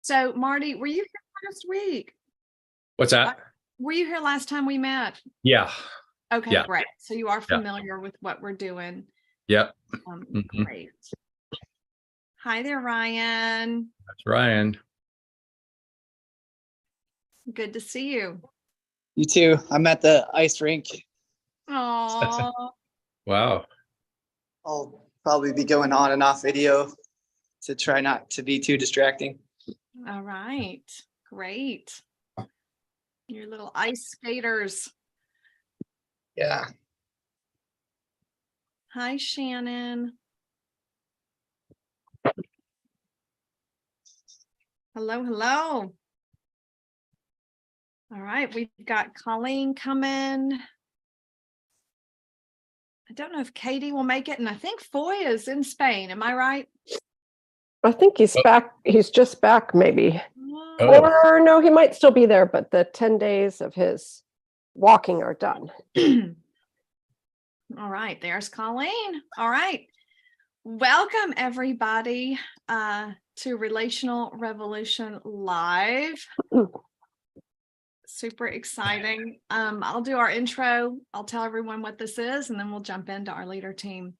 So, Marty, were you here last week? What's that? Were you here last time we met? Yeah. Okay, Yeah. great. So you are Yeah. familiar with what we're doing. Yep. Mhm. Great. Hi there, Ryan. That's Ryan. Good to see you. You too. I'm at the ice rink. Oh, Wow. I'll probably be going on and off video to try not to be too distracting. all right. Great. Your little ice skaters. Yeah. Hi, Shannon. Hello, hello. All right, we've got Colleen coming. I don't know if Katie will make it, and I think Foy is in Spain. Am I right? I think he's back. He's just back, maybe. Oh. Or no, he might still be there, but the 10 days of his walking are done. All right, there's Colleen. All right. Welcome, everybody, to Relational Revolution Live. Super exciting. I'll do our intro. I'll tell everyone what this is, and then we'll jump into our leader team.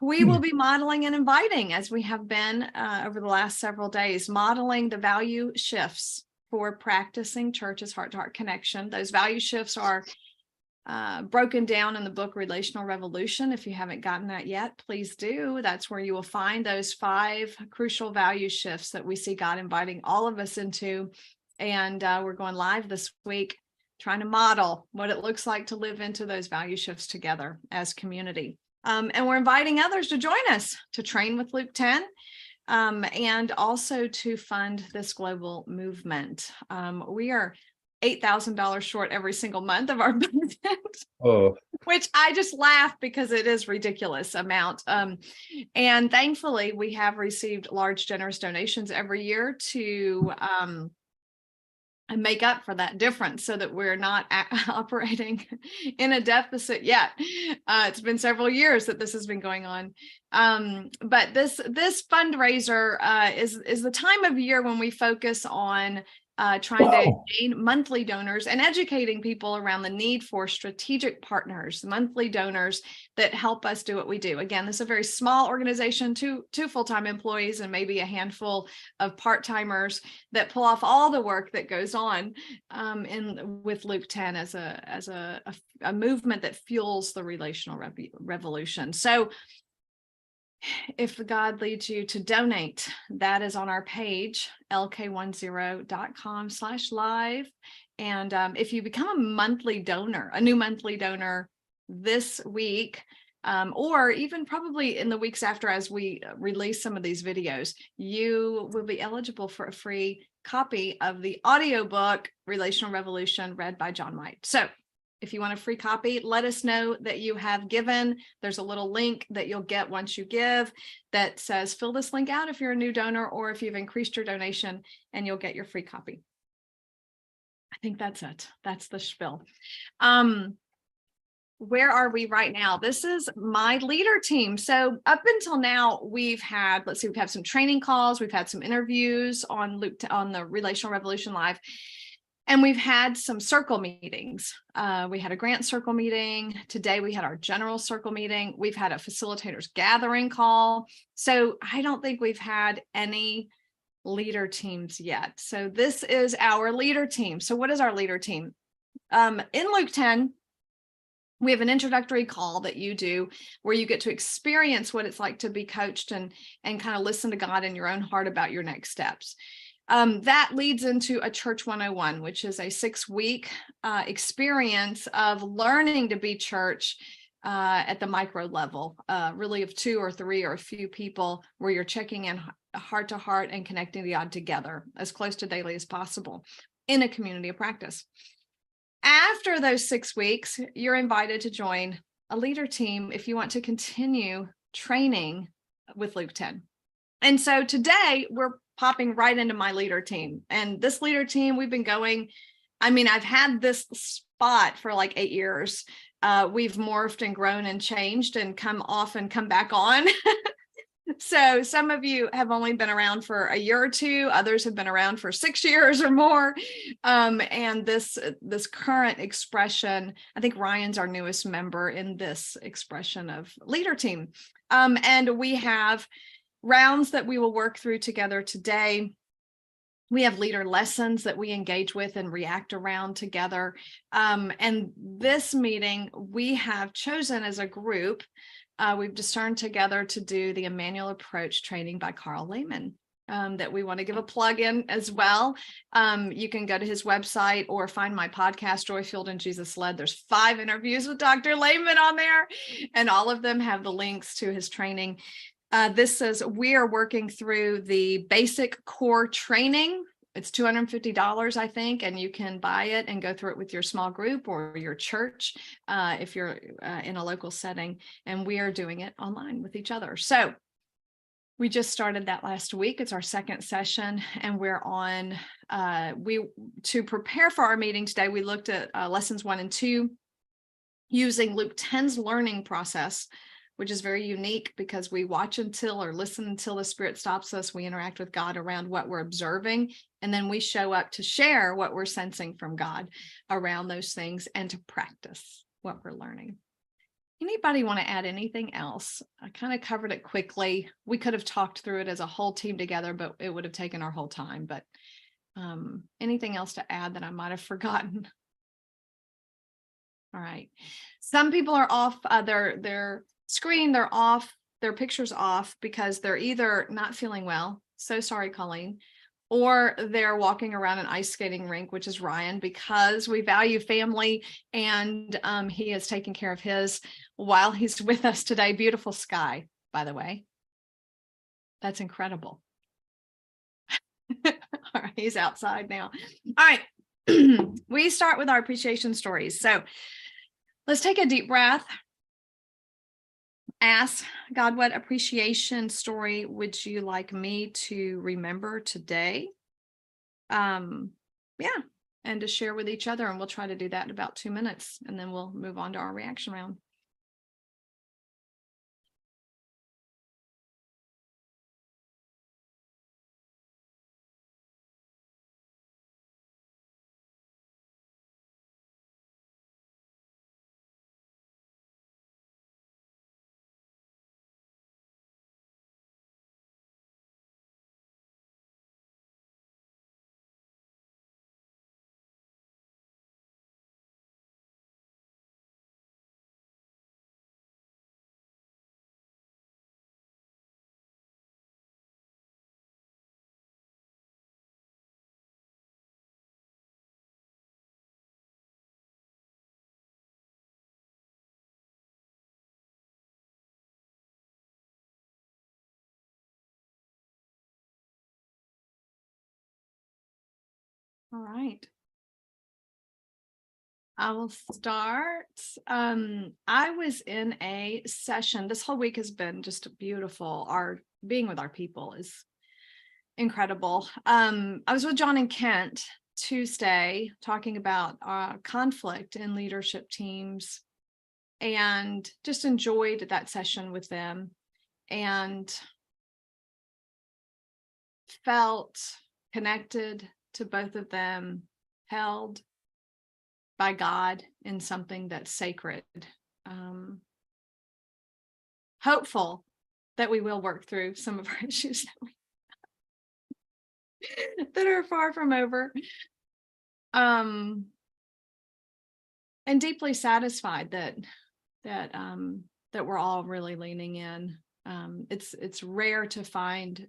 We will be modeling and inviting, as we have been over the last several days, modeling the value shifts for practicing church's heart-to-heart connection. Those value shifts are broken down in the book Relational Revolution. If you haven't gotten that yet, please do. That's where you will find those 5 crucial value shifts that we see God inviting all of us into. And we're going live this week, trying to model what it looks like to live into those value shifts together as community. And we're inviting others to join us to train with Luke 10 and also to fund this global movement. We are $8,000 short every single month of our budget, which I just laugh because it is ridiculous amount. And thankfully, we have received large, generous donations every year to and make up for that difference so that we're not operating in a deficit yet. It's been several years that this has been going on. But this fundraiser is the time of year when we focus on trying to gain monthly donors and educating people around the need for strategic partners, monthly donors that help us do what we do. Again, this is a very small organization, two full-time employees and maybe a handful of part-timers that pull off all the work that goes on with Luke 10 as a movement that fuels the relational revolution. So if God leads you to donate, that is on our page, lk10.com/live. And if you become a monthly donor, a new monthly donor this week, or even probably in the weeks after as we release some of these videos, you will be eligible for a free copy of the audiobook, Relational Revolution, read by John White. So if you want a free copy, let us know that you have given. There's a little link that you'll get once you give that says, fill this link out if you're a new donor or if you've increased your donation, and you'll get your free copy. I think that's it. That's the spiel. Where are we right now? This is my leader team. So up until now, we've had some training calls. We've had some interviews on the Relational Revolution Live. And we've had some circle meetings. We had a grant circle meeting. Today we had our general circle meeting. We've had a facilitators gathering call. So I don't think we've had any leader teams yet. So this is our leader team. So what is our leader team? In Luke 10, we have an introductory call that you do where you get to experience what it's like to be coached and kind of listen to God in your own heart about your next steps. That leads into a Church 101, which is a 6-week experience of learning to be church at the micro level, really of 2 or 3 or a few people where you're checking in heart to heart and connecting the odd together as close to daily as possible in a community of practice. After those 6 weeks, you're invited to join a leader team if you want to continue training with Luke 10. And so today we're popping right into my leader team. And this leader team, we've been going, I've had this spot for like 8 years. we've morphed and grown and changed and come off and come back on. So some of you have only been around for a year or two, others have been around for 6 years or more. And this current expression, I think Ryan's our newest member in this expression of leader team. And we have rounds that we will work through together today. We have leader lessons that we engage with and react around together. And this meeting, we have chosen as a group, we've discerned together to do the Emmanuel Approach training by Carl Lehman, that we want to give a plug in as well. You can go to his website or find my podcast, Joy Fueled and Jesus Led. There's 5 interviews with Dr. Lehman on there, and all of them have the links to his training. This says we are working through the basic core training. It's $250, I think, and you can buy it and go through it with your small group or your church if you're in a local setting. And we are doing it online with each other. So we just started that last week. It's our second session, and we're on. To prepare for our meeting today, we looked at lessons 1 and 2 using Luke 10's learning process, which is very unique because we watch until or listen until the Spirit stops us. We interact with God around what we're observing, and then we show up to share what we're sensing from God around those things and to practice what we're learning. Anybody want to add anything else? I kind of covered it quickly. We could have talked through it as a whole team together, but it would have taken our whole time. But anything else to add that I might have forgotten? All right. Some people are off their screen, they're off, their picture's off because they're either not feeling well. So sorry, Colleen. Or they're walking around an ice skating rink, which is Ryan, because we value family, and he is taking care of his while he's with us today. Beautiful sky, by the way. That's incredible. All right, he's outside now. All right, we start with our appreciation stories. So let's take a deep breath. Ask God, what appreciation story would you like me to remember today? And to share with each other, and we'll try to do that in about 2 minutes, and then we'll move on to our reaction round. All right. I will start. I was in a session. This whole week has been just beautiful. Our being with our people is incredible. I was with John and Kent Tuesday talking about conflict in leadership teams, and just enjoyed that session with them and felt connected to both of them, held by God in something that's sacred. Hopeful that we will work through some of our issues that are far from over. And deeply satisfied that we're all really leaning in. It's rare to find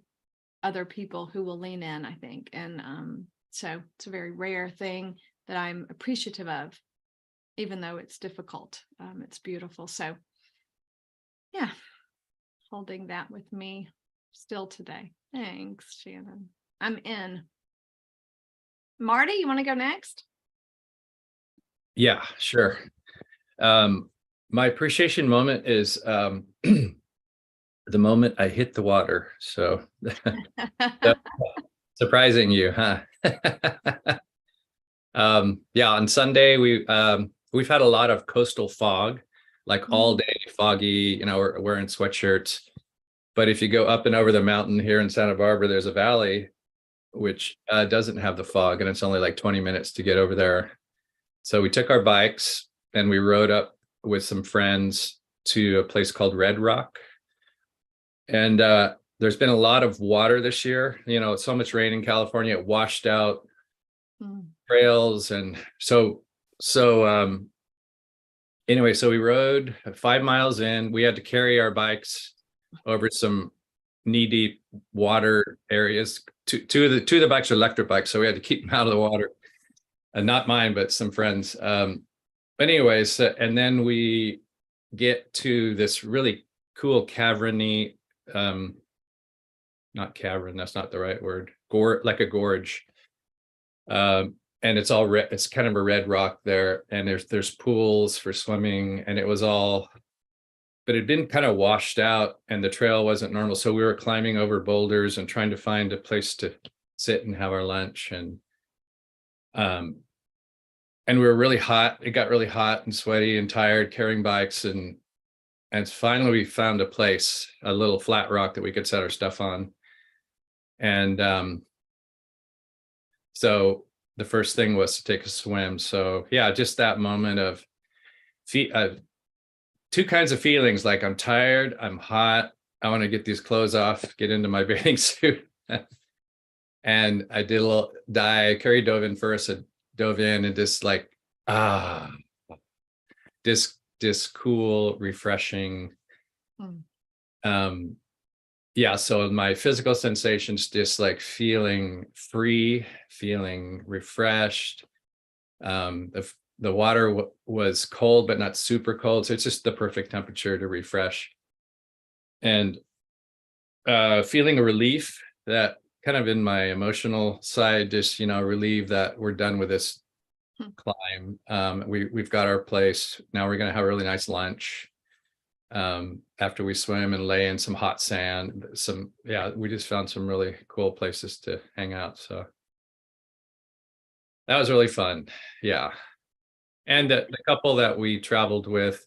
other people who will lean in, I think. And so it's a very rare thing that I'm appreciative of, even though it's difficult. It's beautiful. So yeah, holding that with me still today. Thanks, Shannon. I'm in. Marty, you want to go next? Yeah, sure. My appreciation moment is the moment I hit the water. So surprising you, huh? Yeah, on Sunday, we've had a lot of coastal fog, like all day foggy, we're wearing sweatshirts. But if you go up and over the mountain here in Santa Barbara, there's a valley which doesn't have the fog, and it's only like 20 minutes to get over there. So we took our bikes and we rode up with some friends to a place called Red Rock. And there's been a lot of water this year. So much rain in California, it washed out trails. And so anyway, so we rode 5 miles in. We had to carry our bikes over some knee-deep water areas. Two of the bikes are electric bikes, so we had to keep them out of the water. And not mine, but some friends. Anyways, and then we get to this really cool caverny, not cavern, that's not the right word, like a gorge. And it's all red, it's kind of a red rock there, and there's pools for swimming, and it was all, but it'd been kind of washed out and the trail wasn't normal. So we were climbing over boulders and trying to find a place to sit and have our lunch. And we were really hot. It got really hot and sweaty and tired carrying bikes. And finally we found a place, a little flat rock that we could set our stuff on. And so the first thing was to take a swim. So yeah, just that moment of two kinds of feelings, like I'm tired, I'm hot, I want to get these clothes off, get into my bathing suit. And I did a little Carrie dove in first, I dove in and just like, this cool, refreshing. Yeah, so my physical sensations, just like feeling free, feeling refreshed. The water was cold, but not super cold. So it's just the perfect temperature to refresh. And feeling a relief, that kind of in my emotional side, just, relieved that we're done with this climb. We've got our place. Now we're going to have a really nice lunch after we swim and lay in some hot sand. We just found some really cool places to hang out. So that was really fun. Yeah. And the couple that we traveled with,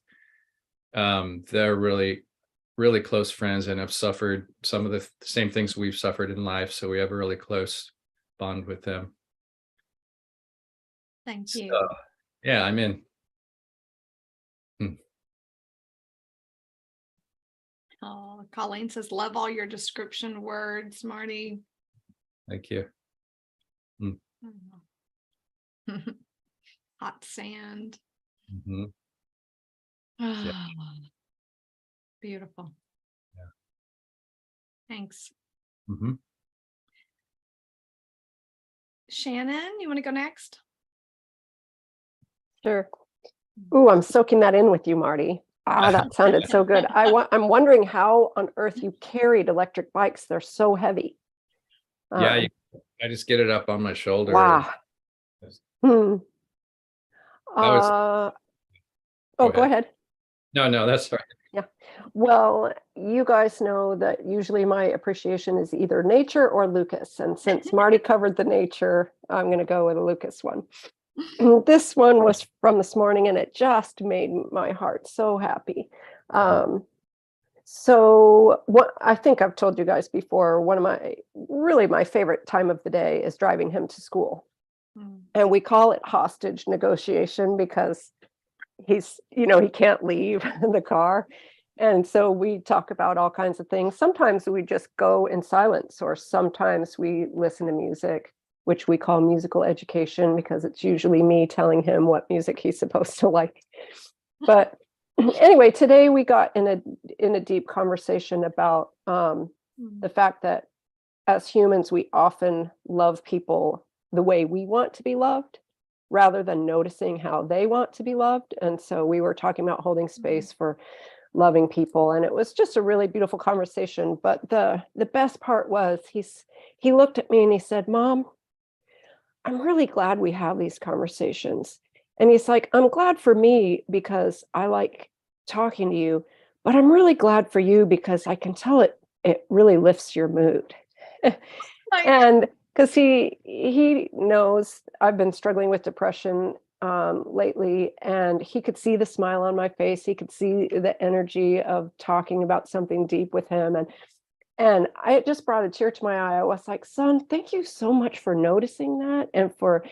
they're really, really close friends and have suffered some of the same things we've suffered in life. So we have a really close bond with them. Thank you. So, yeah, I'm in. Oh, Colleen says, love all your description words, Marty. Thank you. Hot sand. Mm-hmm. Yeah. Beautiful. Yeah. Thanks. Mm-hmm. Shannon, you want to go next? Sure. Ooh, I'm soaking that in with you, Marty. That sounded so good. I'm wondering how on earth you carried electric bikes. They're so heavy. I just get it up on my shoulder. Wow. Go ahead. No, that's right. Yeah. Well, you guys know that usually my appreciation is either nature or Lucas. And since Marty covered the nature, I'm going to go with a Lucas one. This one was from this morning, and it just made my heart so happy. So what I think I've told you guys before, one of my favorite time of the day is driving him to school. And we call it hostage negotiation because he's, he can't leave the car. And so we talk about all kinds of things. Sometimes we just go in silence, or sometimes we listen to music, which we call musical education, because it's usually me telling him what music he's supposed to like. But anyway, today we got in a deep conversation about the fact that as humans, we often love people the way we want to be loved, rather than noticing how they want to be loved. And so we were talking about holding space for loving people, and it was just a really beautiful conversation. But the best part was he looked at me and he said, "Mom, I'm really glad we have these conversations." And he's like, "I'm glad for me because I like talking to you, but I'm really glad for you because I can tell it really lifts your mood." And because he knows I've been struggling with depression lately, and he could see the smile on my face. He could see the energy of talking about something deep with him. And it just brought a tear to my eye. I was like, son, thank you so much for noticing that and for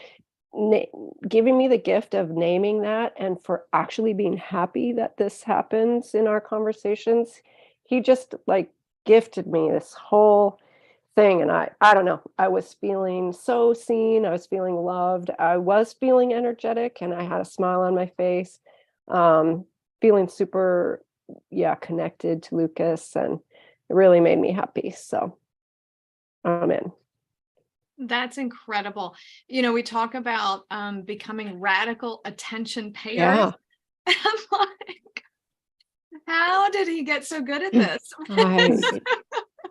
giving me the gift of naming that and for actually being happy that this happens in our conversations. He just like gifted me this whole thing. And I don't know, I was feeling so seen. I was feeling loved. I was feeling energetic and I had a smile on my face. Feeling super, connected to Lucas, and it really made me happy. So I'm in. That's incredible. We talk about becoming radical attention payers. Yeah. I'm like, how did he get so good at this?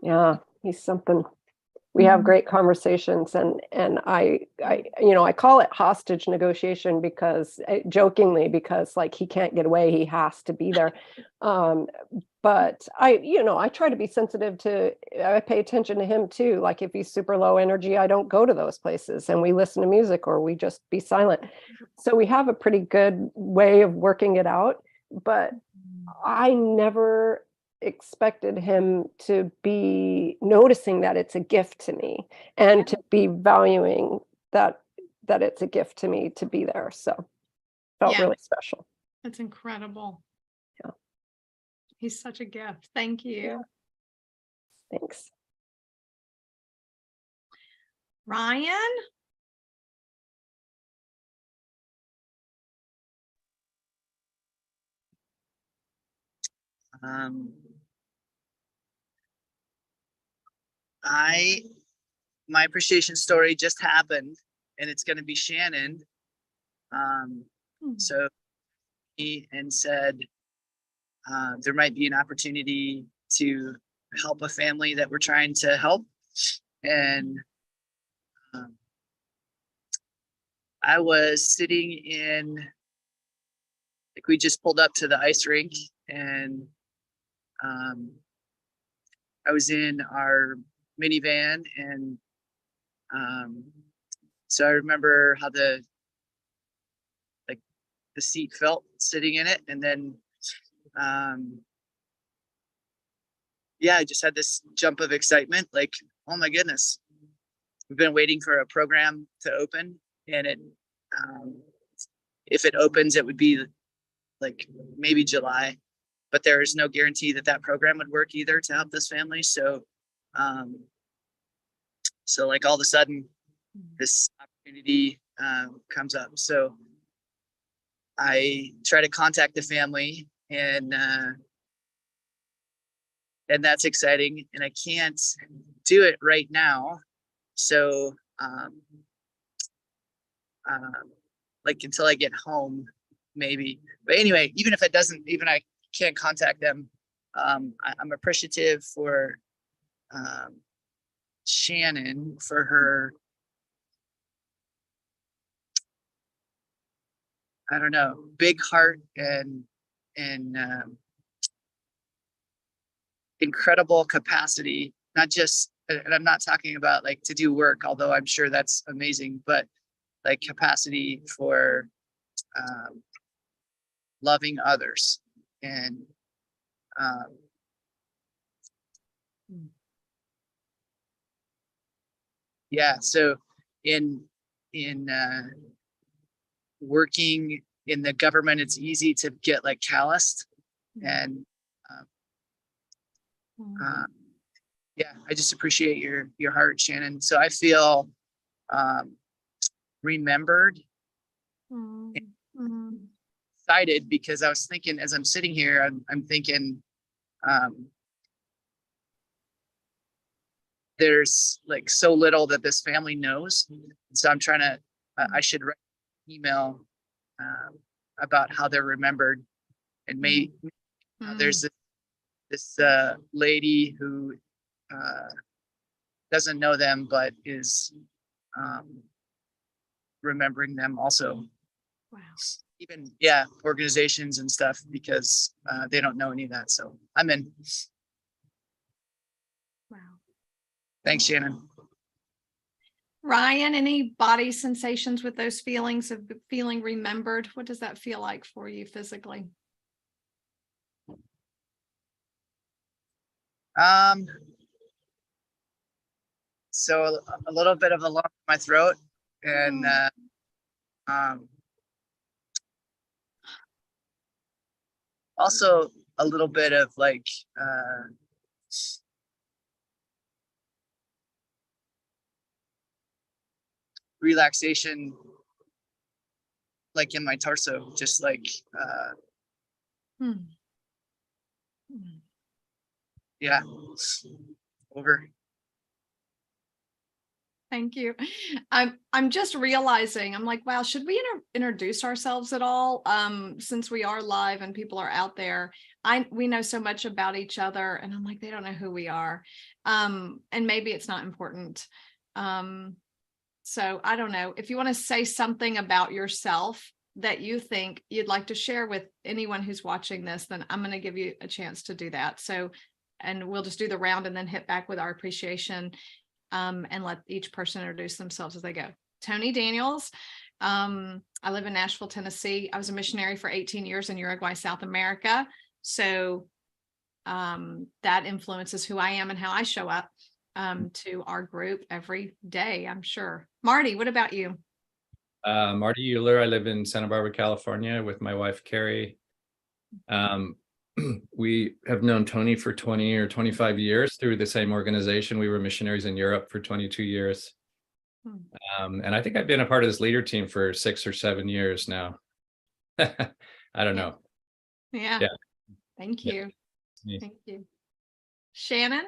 Yeah, he's something. We have great conversations, and I call it hostage negotiation because jokingly, because like he can't get away, he has to be there. But I try to be sensitive to, I pay attention to him too. Like if he's super low energy, I don't go to those places, and we listen to music or we just be silent. So we have a pretty good way of working it out, but I never expected him to be noticing that it's a gift to me and to be valuing that it's a gift to me to be there. So felt really special. That's incredible. Yeah. He's such a gift. Thank you. Yeah. Thanks. Ryan? My appreciation story just happened, and it's going to be Shannon. So he and said there might be an opportunity to help a family that we're trying to help, and I was sitting in, like, we just pulled up to the ice rink, and I was in our minivan, and so I remember how the seat felt sitting in it, and then I just had this jump of excitement, like, oh my goodness, we've been waiting for a program to open, and it if it opens, it would be like maybe July, but there is no guarantee that program would work either to help this family. So like all of a sudden this opportunity comes up. So I try to contact the family, and that's exciting, and I can't do it right now. So like until I get home, maybe. But anyway, even if it doesn't, even I can't contact them, I'm appreciative for Shannon for her, I don't know, big heart and incredible capacity, not just, and I'm not talking about like to do work, although I'm sure that's amazing, but like capacity for loving others. And so in working in the government, it's easy to get like calloused, and I just appreciate your heart, Shannon. So I feel remembered, excited, because I was thinking, as I'm sitting here, I'm thinking there's like so little that this family knows. So I'm trying to, I should write an email about how they're remembered. And there's this lady who doesn't know them, but is remembering them also. Wow. Even, organizations and stuff, because they don't know any of that. So I'm in. Wow. Thanks, Shannon. Ryan, any body sensations with those feelings of feeling remembered? What does that feel like for you physically? So a little bit of a lump in my throat, and also a little bit of like relaxation, like in my torso, just like yeah, over. Thank you. I'm just realizing, I'm like, wow, should we introduce ourselves at all? Since we are live and people are out there, we know so much about each other, and I'm like, they don't know who we are. And maybe it's not important. So I don't know. If you want to say something about yourself that you think you'd like to share with anyone who's watching this, then I'm going to give you a chance to do that. So, and we'll just do the round and then hit back with our appreciation. And let each person introduce themselves as they go. Tony Daniels. I live in Nashville, Tennessee. I was a missionary for 18 years in Uruguay, South America. So that influences who I am and how I show up to our group every day, I'm sure. Marty, what about you? Marty Euler. I live in Santa Barbara, California with my wife, Carrie. We have known Tony for 20 or 25 years through the same organization. We were missionaries in Europe for 22 years. And I think I've been a part of this leader team for 6 or 7 years now. I don't know. Yeah. Thank you. Yeah. Thank you. Shannon?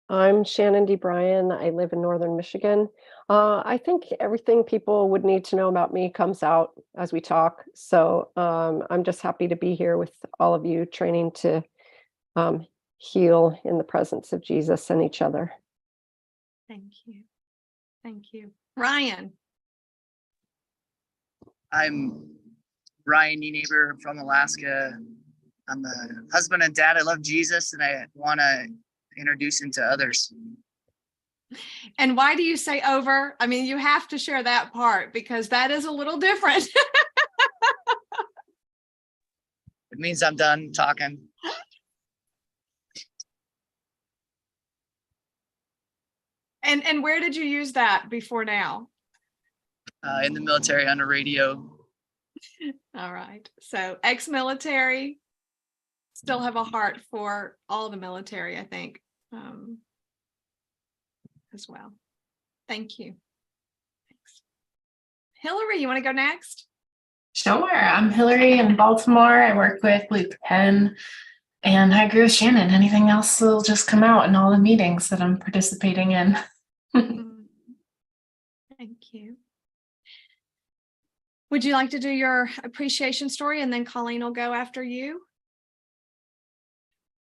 I'm Shannon D. Bryan. I live in Northern Michigan. I think everything people would need to know about me comes out as we talk. So I'm just happy to be here with all of you, training to heal in the presence of Jesus and each other. Thank you. Thank you. Ryan? I'm Ryan Nienaber from Alaska. I'm a husband and dad. I love Jesus, and I want to introduce him to others. And why do you say over? I mean, you have to share that part because that is a little different. It means I'm done talking. And where did you use that before now? In the military on the radio. All right. So ex-military, still have a heart for all the military, I think, as well. Thank you. Thanks. Hillary, you want to go next? Sure. I'm Hillary in Baltimore. I work with Luke Penn, and I agree with Shannon. Anything else will just come out in all the meetings that I'm participating in. Thank you. Would you like to do your appreciation story, and then Colleen will go after you?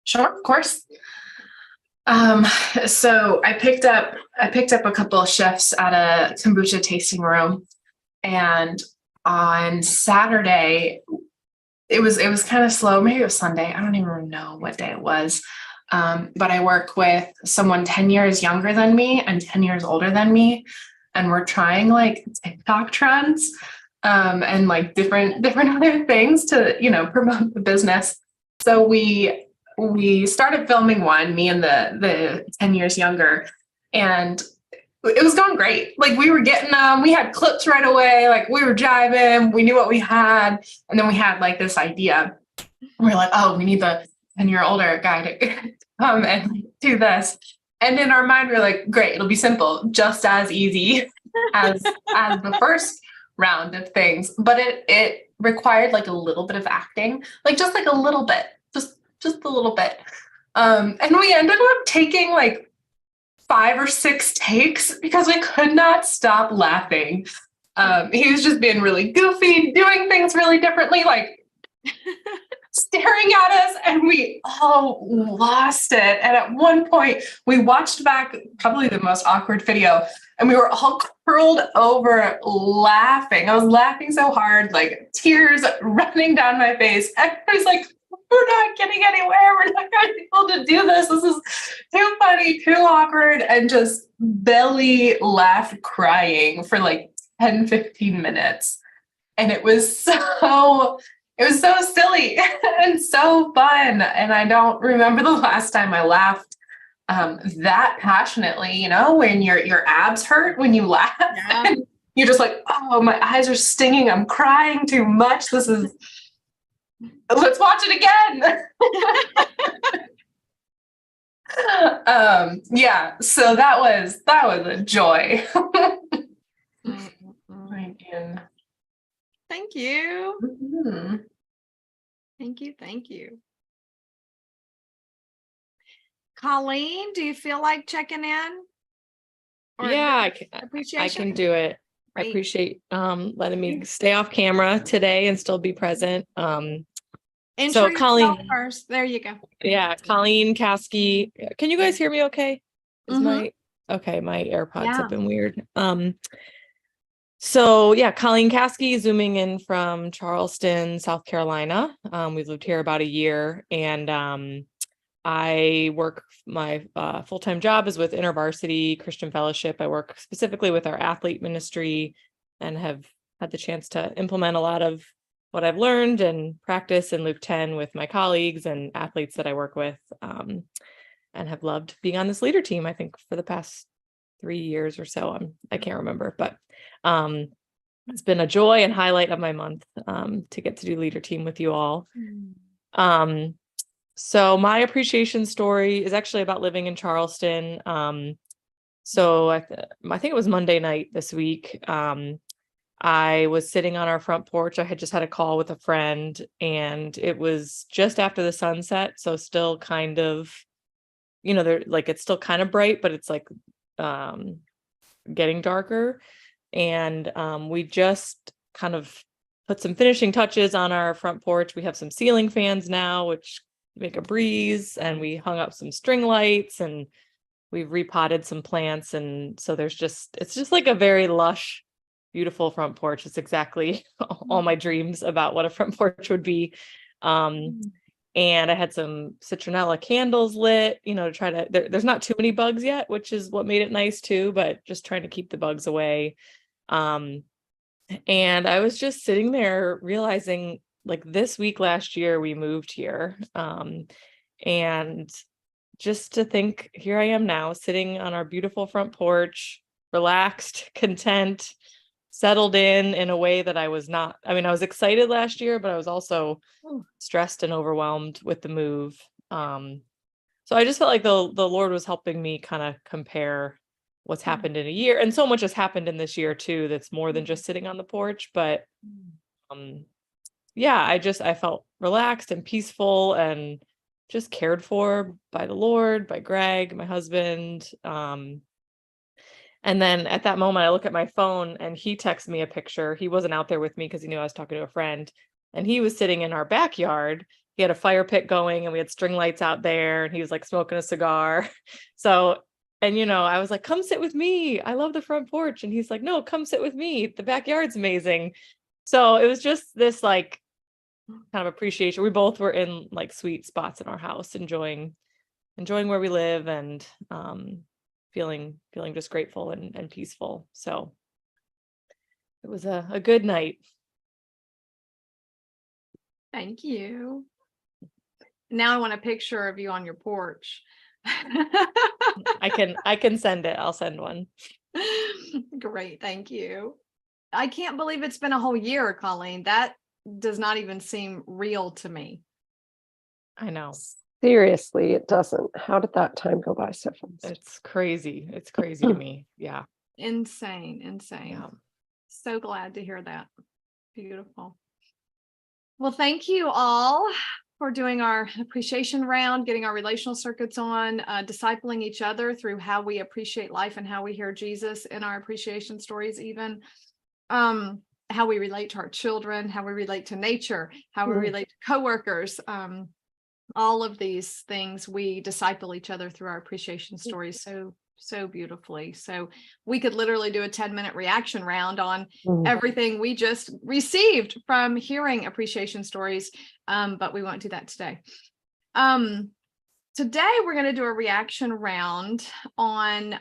Sure, of course. So I picked up a couple of shifts at a kombucha tasting room, and on Saturday it was kind of slow. Maybe it was Sunday. I don't even know what day it was. But I work with someone 10 years younger than me and 10 years older than me, and we're trying like TikTok trends and like different other things to promote the business. So we started filming one, me and the 10 years younger, and it was going great. Like we were getting we had clips right away. Like we were jiving, we knew what we had. And then we had like this idea. We were like, oh, we need the 10-year older guy to come and like, do this. And in our mind, we we're like, great, it'll be simple, just as easy as the first round of things. But it required like a little bit of acting, like just like a little bit. Just a little bit. And we ended up taking like 5 or 6 takes because we could not stop laughing. He was just being really goofy, doing things really differently, like staring at us, and we all lost it. And at one point we watched back probably the most awkward video, and we were all curled over laughing. I was laughing so hard, like tears running down my face. And I was like, we're not getting anywhere. We're not going to be able to do this. This is too funny, too awkward, and just belly laughed crying for like 10, 15 minutes. And it was so silly and so fun. And I don't remember the last time I laughed that passionately, you know, when your abs hurt when you laugh. Yeah. You're just like, oh, my eyes are stinging. I'm crying too much. Let's watch it again. Yeah, so that was a joy. And Thank you. mhm. Thank you. Thank you. Colleen, do you feel like checking in? Or Yeah, I appreciation? can do it. I Great. appreciate letting me stay off camera today and still be present. Intro yourself Colleen, first. There you go. yeah, Colleen Caskey. Can you guys hear me okay? Is Mhm. my okay, my AirPods Yeah. have been weird. So yeah, Colleen Caskey zooming in from Charleston, South Carolina. We've lived here about a year, and I work, my full-time job is with InterVarsity Christian Fellowship. I work specifically with our athlete ministry and have had the chance to implement a lot of what I've learned and practice in Luke 10 with my colleagues and athletes that I work with, and have loved being on this leader team, I think, for the past 3 years or so. I can't remember, but it's been a joy and highlight of my month to get to do leader team with you all. So my appreciation story is actually about living in Charleston. So I think it was Monday night this week. I was sitting on our front porch. I had just had a call with a friend, and it was just after the sunset. So still kind of, you know, it's still kind of bright, but it's like getting darker. And we just kind of put some finishing touches on our front porch. We have some ceiling fans now, which make a breeze, and we hung up some string lights, and we've repotted some plants. And so it's just like a very lush, beautiful front porch. It's exactly all my dreams about what a front porch would be. And I had some citronella candles lit, you know, to try to, there's not too many bugs yet, which is what made it nice too, but just trying to keep the bugs away. And I was just sitting there realizing, like, this week last year we moved here, and just to think, here I am now sitting on our beautiful front porch, relaxed, content, settled in a way that I was not. I mean, I was excited last year, but I was also stressed and overwhelmed with the move. So I just felt like the Lord was helping me kind of compare what's happened in a year, and so much has happened in this year too that's more than just sitting on the porch. But yeah, I felt relaxed and peaceful and just cared for by the Lord, by Greg, my husband. And then at that moment, I look at my phone and he texts me a picture. He wasn't out there with me because he knew I was talking to a friend, and he was sitting in our backyard. He had a fire pit going, and we had string lights out there, and he was like smoking a cigar. So, and you know, I was like, come sit with me. I love the front porch. And he's like, no, come sit with me. The backyard's amazing. So it was just this like kind of appreciation. We both were in like sweet spots in our house, enjoying where we live, and feeling just grateful and peaceful. So it was a good night. Thank you. Now I want a picture of you on your porch. I can send it. I'll send one. Great. Thank you. I can't believe it's been a whole year, Colleen. That does not even seem real to me. I know. Seriously, it doesn't. How did that time go by so fast? It's crazy. It's crazy to me. Yeah. Insane. Yeah. So glad to hear that. Beautiful. Well, thank you all for doing our appreciation round, getting our relational circuits on, discipling each other through how we appreciate life and how we hear Jesus in our appreciation stories, even how we relate to our children, how we relate to nature, how we relate to coworkers. All of these things, we disciple each other through our appreciation stories so beautifully. So we could literally do a 10-minute reaction round on everything we just received from hearing appreciation stories, but we won't do that today. Today we're going to do a reaction round on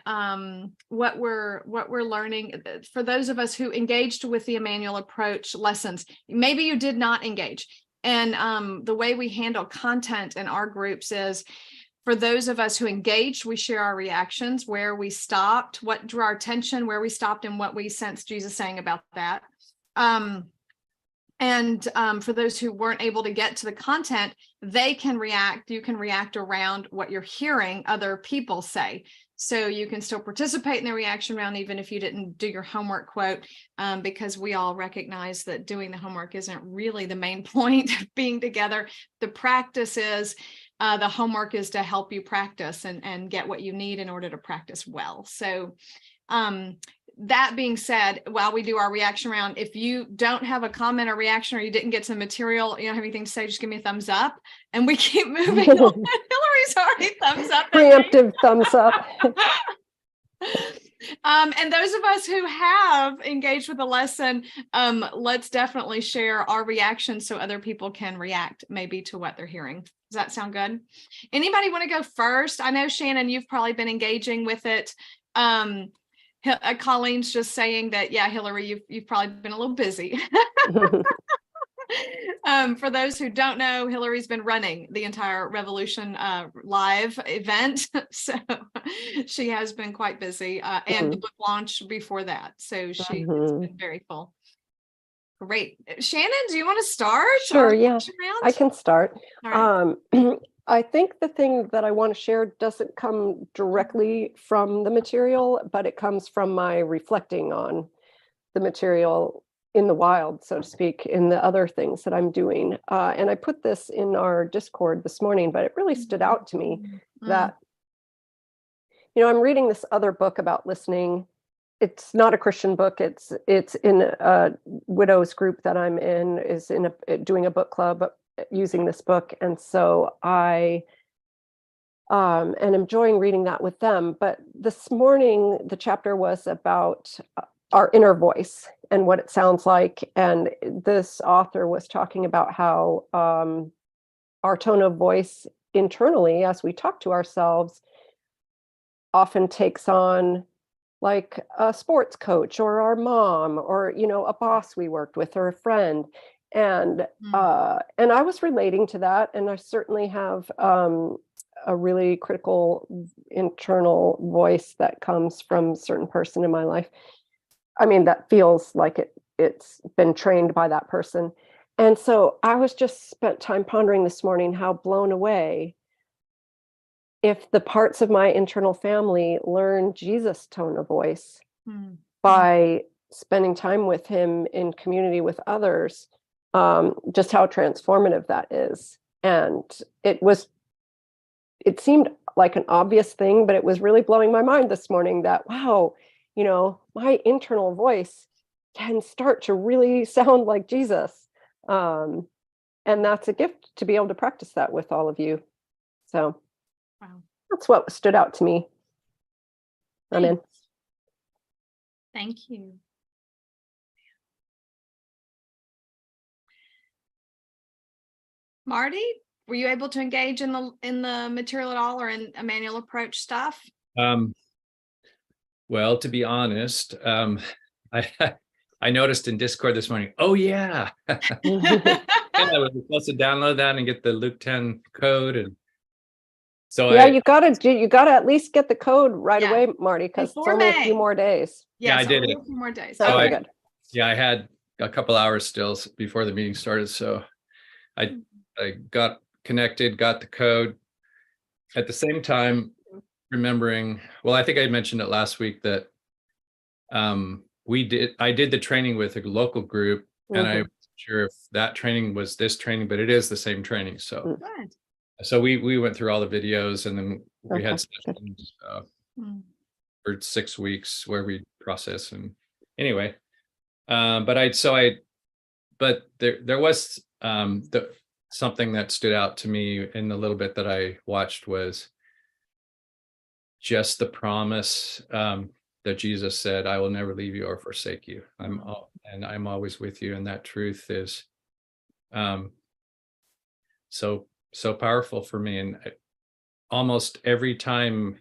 what we're learning for those of us who engaged with the Emmanuel Approach lessons. Maybe you did not engage. And the way we handle content in our groups is for those of us who engaged, we share our reactions, where we stopped, what drew our attention, where we stopped, and what we sensed Jesus saying about that. For those who weren't able to get to the content, they can react. You can react around what you're hearing other people say. So you can still participate in the reaction round, even if you didn't do your homework quote, because we all recognize that doing the homework isn't really the main point of being together. The practice is, the homework is to help you practice and get what you need in order to practice well. So that being said, while we do our reaction round, if you don't have a comment or reaction, or you didn't get to the material, you don't have anything to say, just give me a thumbs up and we keep moving on. Hillary's already thumbs up. Preemptive thumbs up. And those of us who have engaged with the lesson, let's definitely share our reactions so other people can react maybe to what they're hearing. Does that sound good? Anybody want to go first? I know, Shannon, you've probably been engaging with it. Colleen's just saying that, yeah, Hillary, you've probably been a little busy. For those who don't know, Hillary's been running the entire Revolution live event. So she has been quite busy, and the book launch before that. So she's been very full. Great. Shannon, do you want to start? Sure, yeah, I can start. All right. I think the thing that I want to share doesn't come directly from the material, but it comes from my reflecting on the material in the wild, so to speak, in the other things that I'm doing. And I put this in our Discord this morning, but it really stood out to me that, I'm reading this other book about listening. It's not a Christian book. It's in a widows group that I'm in, is doing a book club using this book. And so I am enjoying reading that with them. But this morning, the chapter was about our inner voice and what it sounds like. And this author was talking about how our tone of voice internally, as we talk to ourselves, often takes on like a sports coach or our mom or, a boss we worked with or a friend. And I was relating to that. And I certainly have a really critical internal voice that comes from a certain person in my life. I mean, that feels like it's been trained by that person. And so I was just spent time pondering this morning how blown away if the parts of my internal family learn Jesus' tone of voice by spending time with him in community with others, just how transformative that is. And it seemed like an obvious thing, but it was really blowing my mind this morning that, wow, my internal voice can start to really sound like Jesus. And that's a gift to be able to practice that with all of you. So wow. That's what stood out to me. Amen. Thank you. Marty, were you able to engage in the material at all, or in Emmanuel Approach stuff? Well, to be honest, I noticed in Discord this morning, oh yeah. I was supposed to download that and get the Luke 10 code. And so yeah, you gotta at least get the code right away, Marty, because it's only a few more days. Yeah, I did it. A few more days. So Okay, good. Yeah, I had a couple hours still before the meeting started. So I got connected, got the code. At the same time, remembering, well, I think I mentioned it last week that I did the training with a local group, and I wasn't sure if that training was this training, but it is the same training. So Good. So we went through all the videos, and then we had sessions for 6 weeks where we process. And anyway, but there was something that stood out to me in the little bit that I watched was just the promise that Jesus said, "I will never leave you or forsake you. I'm always with you." And that truth is so powerful for me. And almost every time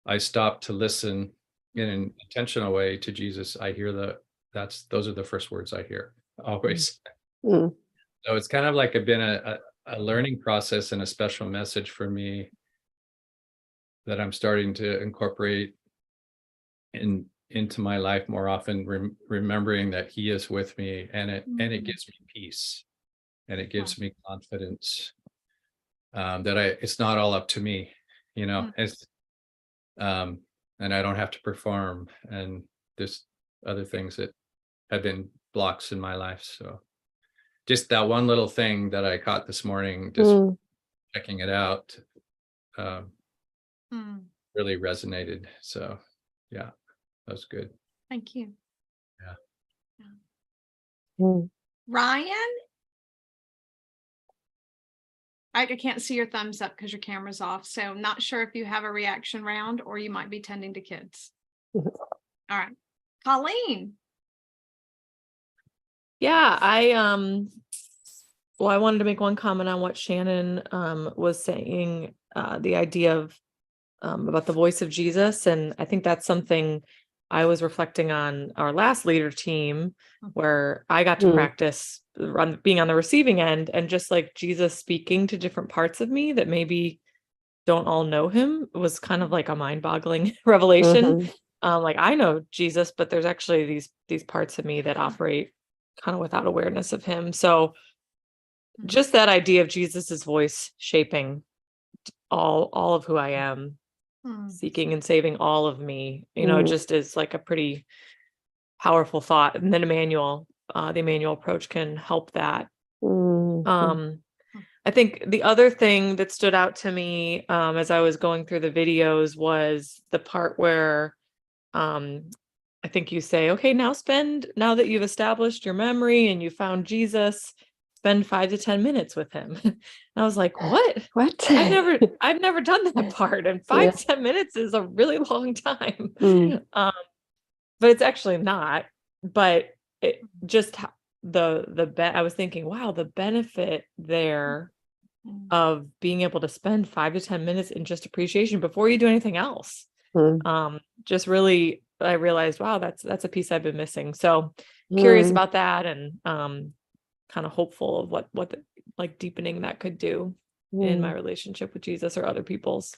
I stop to listen in an intentional way to Jesus, I hear those are the first words I hear always. Mm. So it's kind of like been a learning process and a special message for me that I'm starting to incorporate into my life more often, remembering that he is with me, and it gives me peace, and it gives me confidence, that it's not all up to me, it's and I don't have to perform, and there's other things that have been blocks in my life. So just that one little thing that I caught this morning, just checking it out, really resonated. So yeah, that was good. Thank you. Yeah. Mm. Ryan? I can't see your thumbs up because your camera's off. So not sure if you have a reaction round or you might be tending to kids. Mhm. All right. Colleen. Yeah, I wanted to make one comment on what Shannon was saying, the idea of about the voice of Jesus. And I think that's something I was reflecting on our last leader team, where I got to practice being on the receiving end, and just like Jesus speaking to different parts of me that maybe don't all know him. It was kind of like a mind-boggling revelation. Mhm. Like, I know Jesus, but there's actually these parts of me that operate kind of without awareness of him. So just that idea of Jesus's voice shaping all of who I am, seeking and saving all of me, it just is like a pretty powerful thought. And then Emmanuel, the Emmanuel approach can help that. I think the other thing that stood out to me as I was going through the videos was the part where I think you say, okay, now that you've established your memory and you found Jesus, spend 5 to 10 minutes with him. And I was like, what? I've never done that part. And 5 to 10 minutes is a really long time. But it's actually not. But it just I was thinking, wow, the benefit there of being able to spend 5 to 10 minutes in just appreciation before you do anything else. Just really, I realized, wow, that's a piece I've been missing. So curious about that, and kind of hopeful of what like deepening that could do in my relationship with Jesus or other people's.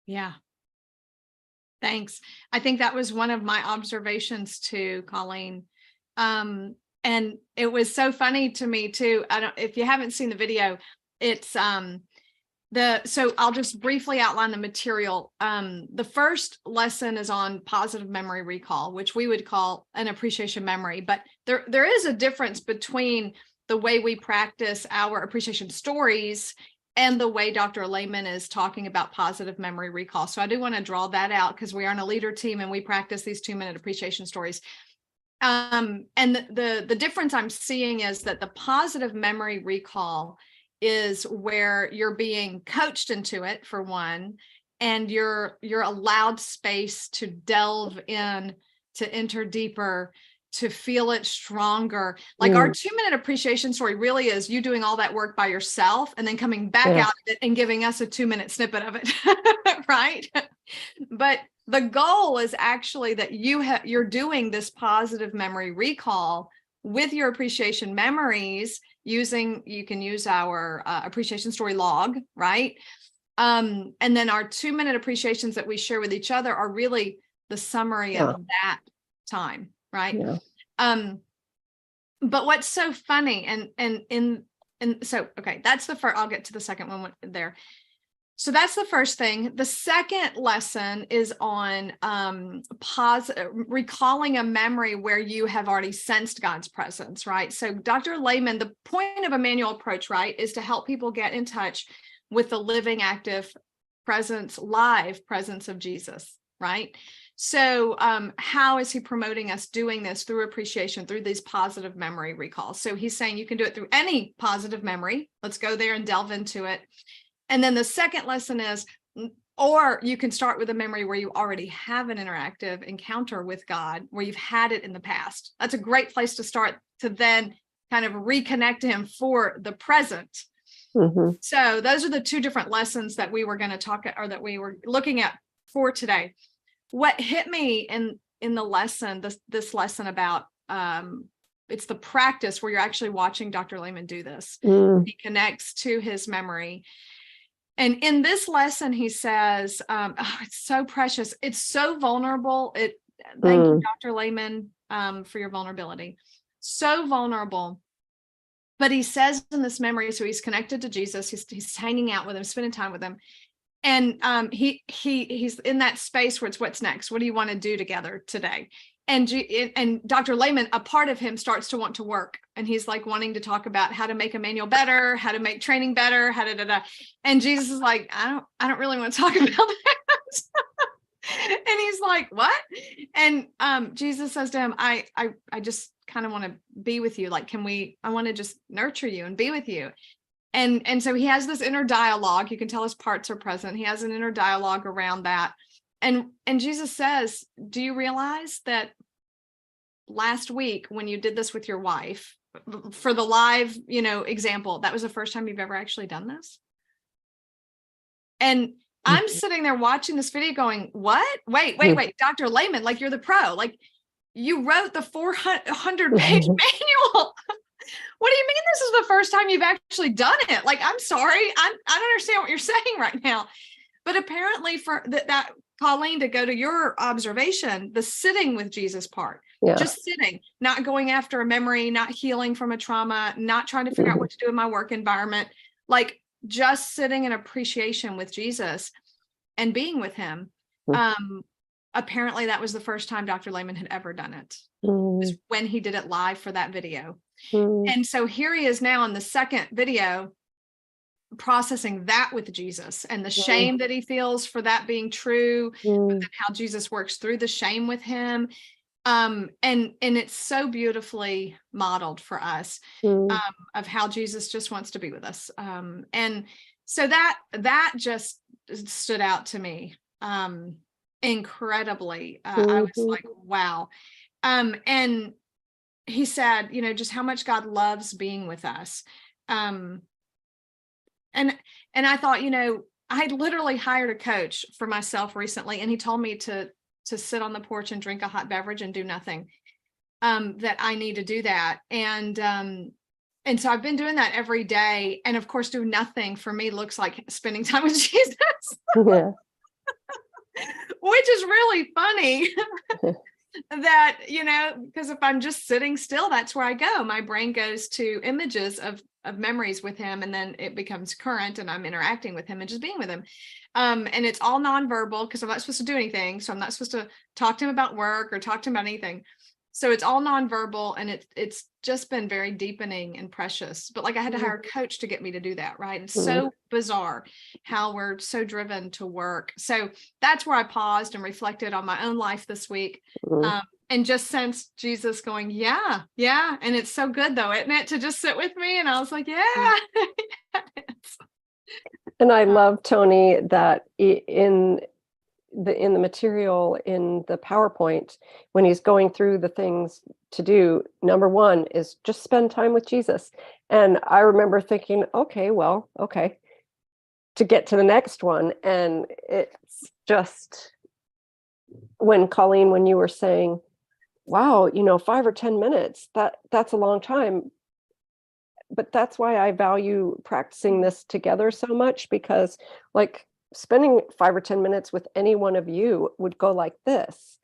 Yeah. Thanks. I think that was one of my observations too, Colleen. And it was so funny to me too. If you haven't seen the video, it's so I'll just briefly outline the material. The first lesson is on positive memory recall, which we would call an appreciation memory, but there is a difference between the way we practice our appreciation stories and the way Dr. Lehman is talking about positive memory recall. So I do want to draw that out, because we are in a leader team and we practice these 2-minute appreciation stories. And the difference I'm seeing is that the positive memory recall is where you're being coached into it, for one, and you're allowed space to delve in, to enter deeper, to feel it stronger. Like our 2-minute appreciation story really is you doing all that work by yourself and then coming back out of it and giving us a 2-minute snippet of it, right? But the goal is actually that you're doing this positive memory recall with your appreciation memories you can use our appreciation story log, right? And then our 2-minute appreciations that we share with each other are really the summary of that time, right? But what's so funny, and so, okay, that's the first. I'll get to the second one there. So that's the first thing. The second lesson is on recalling a memory where you have already sensed God's presence, right? So Dr. Lehman, the point of Emmanuel approach, right, is to help people get in touch with the living, active live presence of Jesus, right? So how is he promoting us doing this? Through appreciation, through these positive memory recalls. So he's saying you can do it through any positive memory. Let's go there and delve into it. And then the second lesson is, or you can start with a memory where you already have an interactive encounter with God, where you've had it in the past. That's a great place to start, to then kind of reconnect to him for the present. Mhm. So those are the two different lessons that we were going to talk or that we were looking at for today. What hit me in the lesson, this lesson about it's the practice where you're actually watching Dr. Lehman do this. Mm. He connects to his memory. And in this lesson, he says, it's so precious. It's so vulnerable. Thank you, Dr. Lehman, for your vulnerability. So vulnerable. But he says in this memory, so he's connected to Jesus. He's hanging out with him, spending time with him. And he's in that space where it's what's next? What do you want to do together today? And Dr. Lehman, a part of him starts to want to work. And he's like wanting to talk about how to make a manual better, how to make training better, how to And Jesus is like, I don't really want to talk about that. And he's like, what? And Jesus says to him, I just kind of want to be with you. Like, I want to just nurture you and be with you. And so he has this inner dialogue. You can tell his parts are present. He has an inner dialogue around that. And Jesus says, do you realize that last week when you did this with your wife for the live, example, that was the first time you've ever actually done this? And I'm sitting there watching this video going, what? Wait, Dr. Lehman, like you're the pro, like you wrote the 400-page manual. What do you mean this is the first time you've actually done it? Like, I'm sorry. I don't understand what you're saying right now. But apparently for that, Colleen, to go to your observation, the sitting with Jesus part, just sitting, not going after a memory, not healing from a trauma, not trying to figure out what to do in my work environment, like just sitting in appreciation with Jesus and being with him. Apparently that was the first time Dr. Lehman had ever done it. Was when he did it live for that video. And so here he is now in the second video, processing that with Jesus and the shame that he feels for that being true, and how Jesus works through the shame with him. And it's so beautifully modeled for us, of how Jesus just wants to be with us. And so that just stood out to me incredibly. I was like, wow. And he said, just how much God loves being with us. And I thought, I had literally hired a coach for myself recently, and he told me to sit on the porch and drink a hot beverage and do nothing, that I need to do that. And so I've been doing that every day. And of course, doing nothing for me looks like spending time with Jesus, which is really funny. That, because if I'm just sitting still, that's where I go. My brain goes to images of memories with him, and then it becomes current and I'm interacting with him and just being with him. And it's all nonverbal because I'm not supposed to do anything. So I'm not supposed to talk to him about work or talk to him about anything. So it's all nonverbal, and it's just been very deepening and precious. But like I had to hire a coach to get me to do that, right? It's so bizarre how we're so driven to work. So that's where I paused and reflected on my own life this week, and just sensed Jesus going, yeah. And it's so good though, isn't it, to just sit with me? And I was like, yeah. And I love, Tony, that in the material in the PowerPoint, when he's going through the things to do, number one is just spend time with Jesus. And I remember thinking, okay, to get to the next one. And it's just when Colleen, when you were saying, wow, 5 or 10 minutes, that's a long time. But that's why I value practicing this together so much, because like spending 5 or 10 minutes with any one of you would go like this.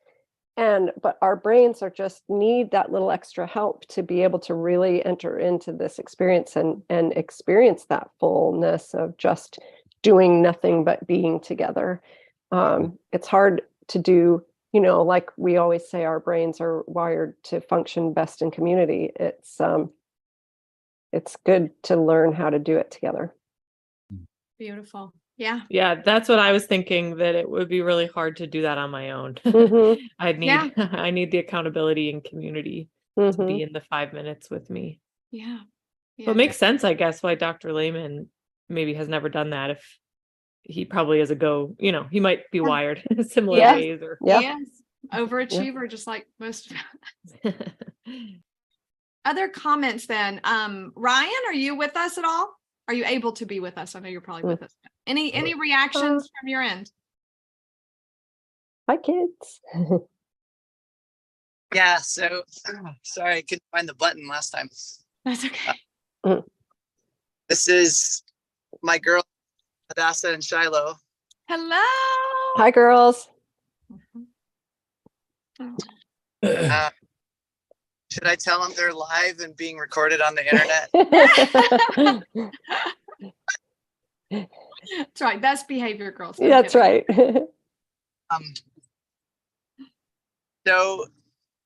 But our brains just need that little extra help to be able to really enter into this experience and experience that fullness of just doing nothing but being together. It's hard to do, like we always say, our brains are wired to function best in community. It's good to learn how to do it together. Beautiful. Yeah. Yeah, that's what I was thinking, that it would be really hard to do that on my own. I need the accountability and community to be in the 5 minutes with me. Yeah. Well, it makes sense, I guess, why Dr. Lehman maybe has never done that. If he probably is he might be wired in similar ways. Or Yes. Overachiever, just like most. Other comments then. Ryan, are you with us at all? Are you able to be with us? I know you're probably with us. Any reactions from your end? Hi, kids. Yeah, so sorry I couldn't find the button last time. That's okay. This is my girl, Hadassah and Shiloh. Hello. Hi, girls. Uh, should I tell them they're live and being recorded on the internet? That's right. Best behavior, girls. That's right. Um, so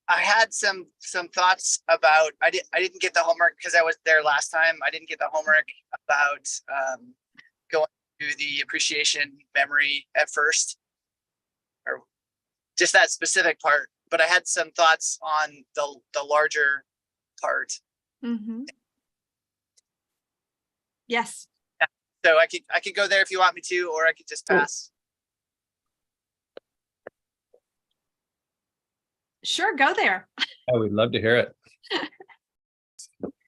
I had some thoughts about, I didn't get the homework because I was there last time. I didn't get the homework about going to the appreciation memory at first, or just that specific part. But I had some thoughts on the larger part. Mm-hmm. Yes. So I could go there if you want me to, or I could just pass. Sure, go there. I would love to hear it.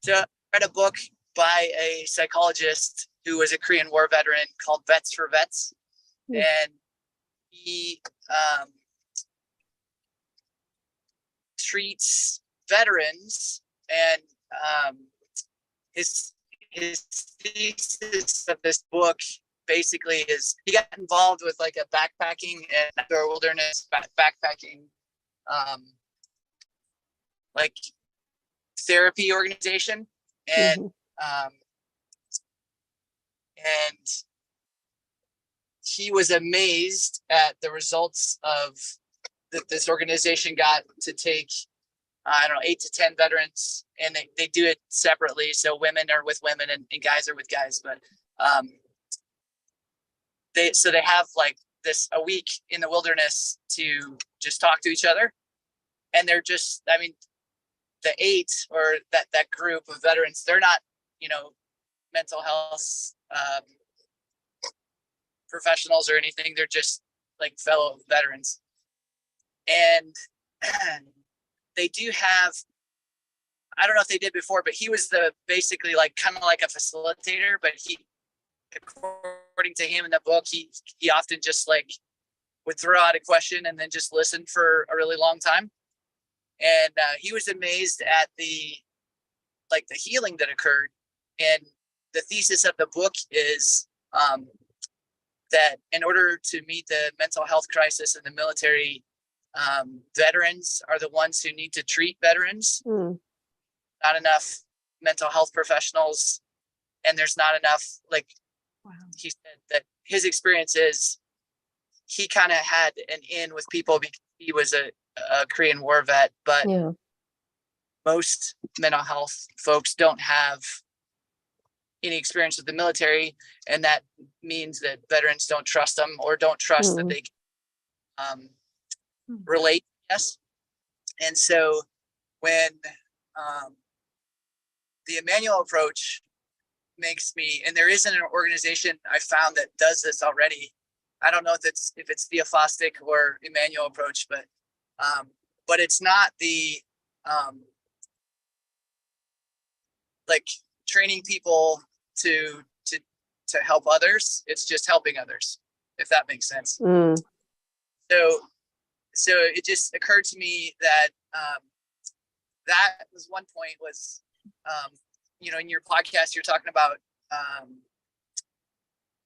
So I read a book by a psychologist who was a Korean War veteran called Vets for Vets. Mm. And he treats veterans, and his thesis of this book basically is he got involved with like a backpacking and outdoor wilderness backpacking like therapy organization, and and he was amazed at the results of that this organization got to take I don't know 8 to 10 veterans, and they do it separately, so women are with women and guys are with guys, but they have like this a week in the wilderness to just talk to each other, and they're just, I mean, the 8 or that group of veterans, they're not, you know, mental health professionals or anything. They're just like fellow veterans, and they do have, I don't know if they did before, but he was basically like kind of like a facilitator, but he, according to him in the book, he often just like would throw out a question and then just listen for a really long time. And he was amazed at the healing that occurred. And the thesis of the book is that in order to meet the mental health crisis in the military, veterans are the ones who need to treat veterans. Not enough mental health professionals, and there's not enough, like, wow. He said that his experience is he kind of had an in with people because he was a Korean War vet, but most mental health folks don't have any experience with the military, and that means that veterans don't trust them or don't trust that they can relate. Yes. And so when the Emmanuel approach makes me, and there isn't an organization I found that does this already. I don't know if it's Theophostic or Emmanuel approach, but it's not the like training people to help others. It's just helping others, if that makes sense. So it just occurred to me that that was one point was, you know, in your podcast, you're talking about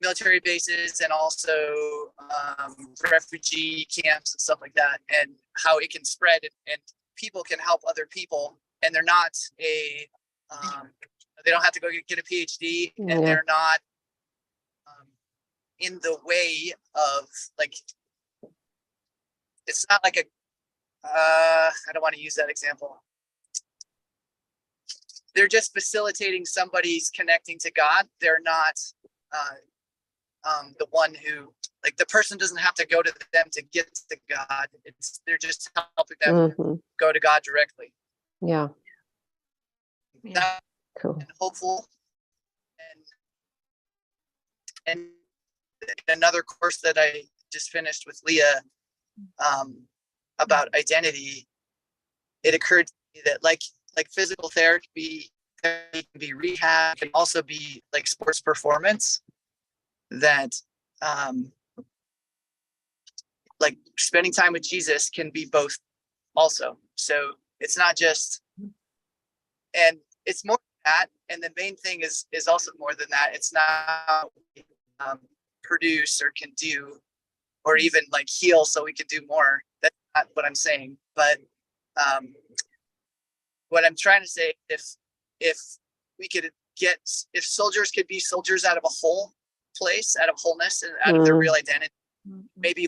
military bases and also refugee camps and stuff like that, and how it can spread, and people can help other people, and they're not they don't have to go get a PhD, and they're not in the way of, like, it's not like a I don't want to use that example. They're just facilitating somebody's connecting to God. They're not the one who, like, the person doesn't have to go to them to get to God. They're just helping them go to God directly. Yeah. Cool. And hopeful. And another course that I just finished with Leah about identity, it occurred to me that like physical therapy It can be rehab, it can also be like sports performance that like spending time with Jesus can be both also. So it's not just, and it's more than that. And the main thing is also more than that. It's not produce or can do, or even like heal so we can do more. That's not what I'm saying. But what I'm trying to say, if we could get, if soldiers could be soldiers out of a whole place, out of wholeness and out of their real identity, maybe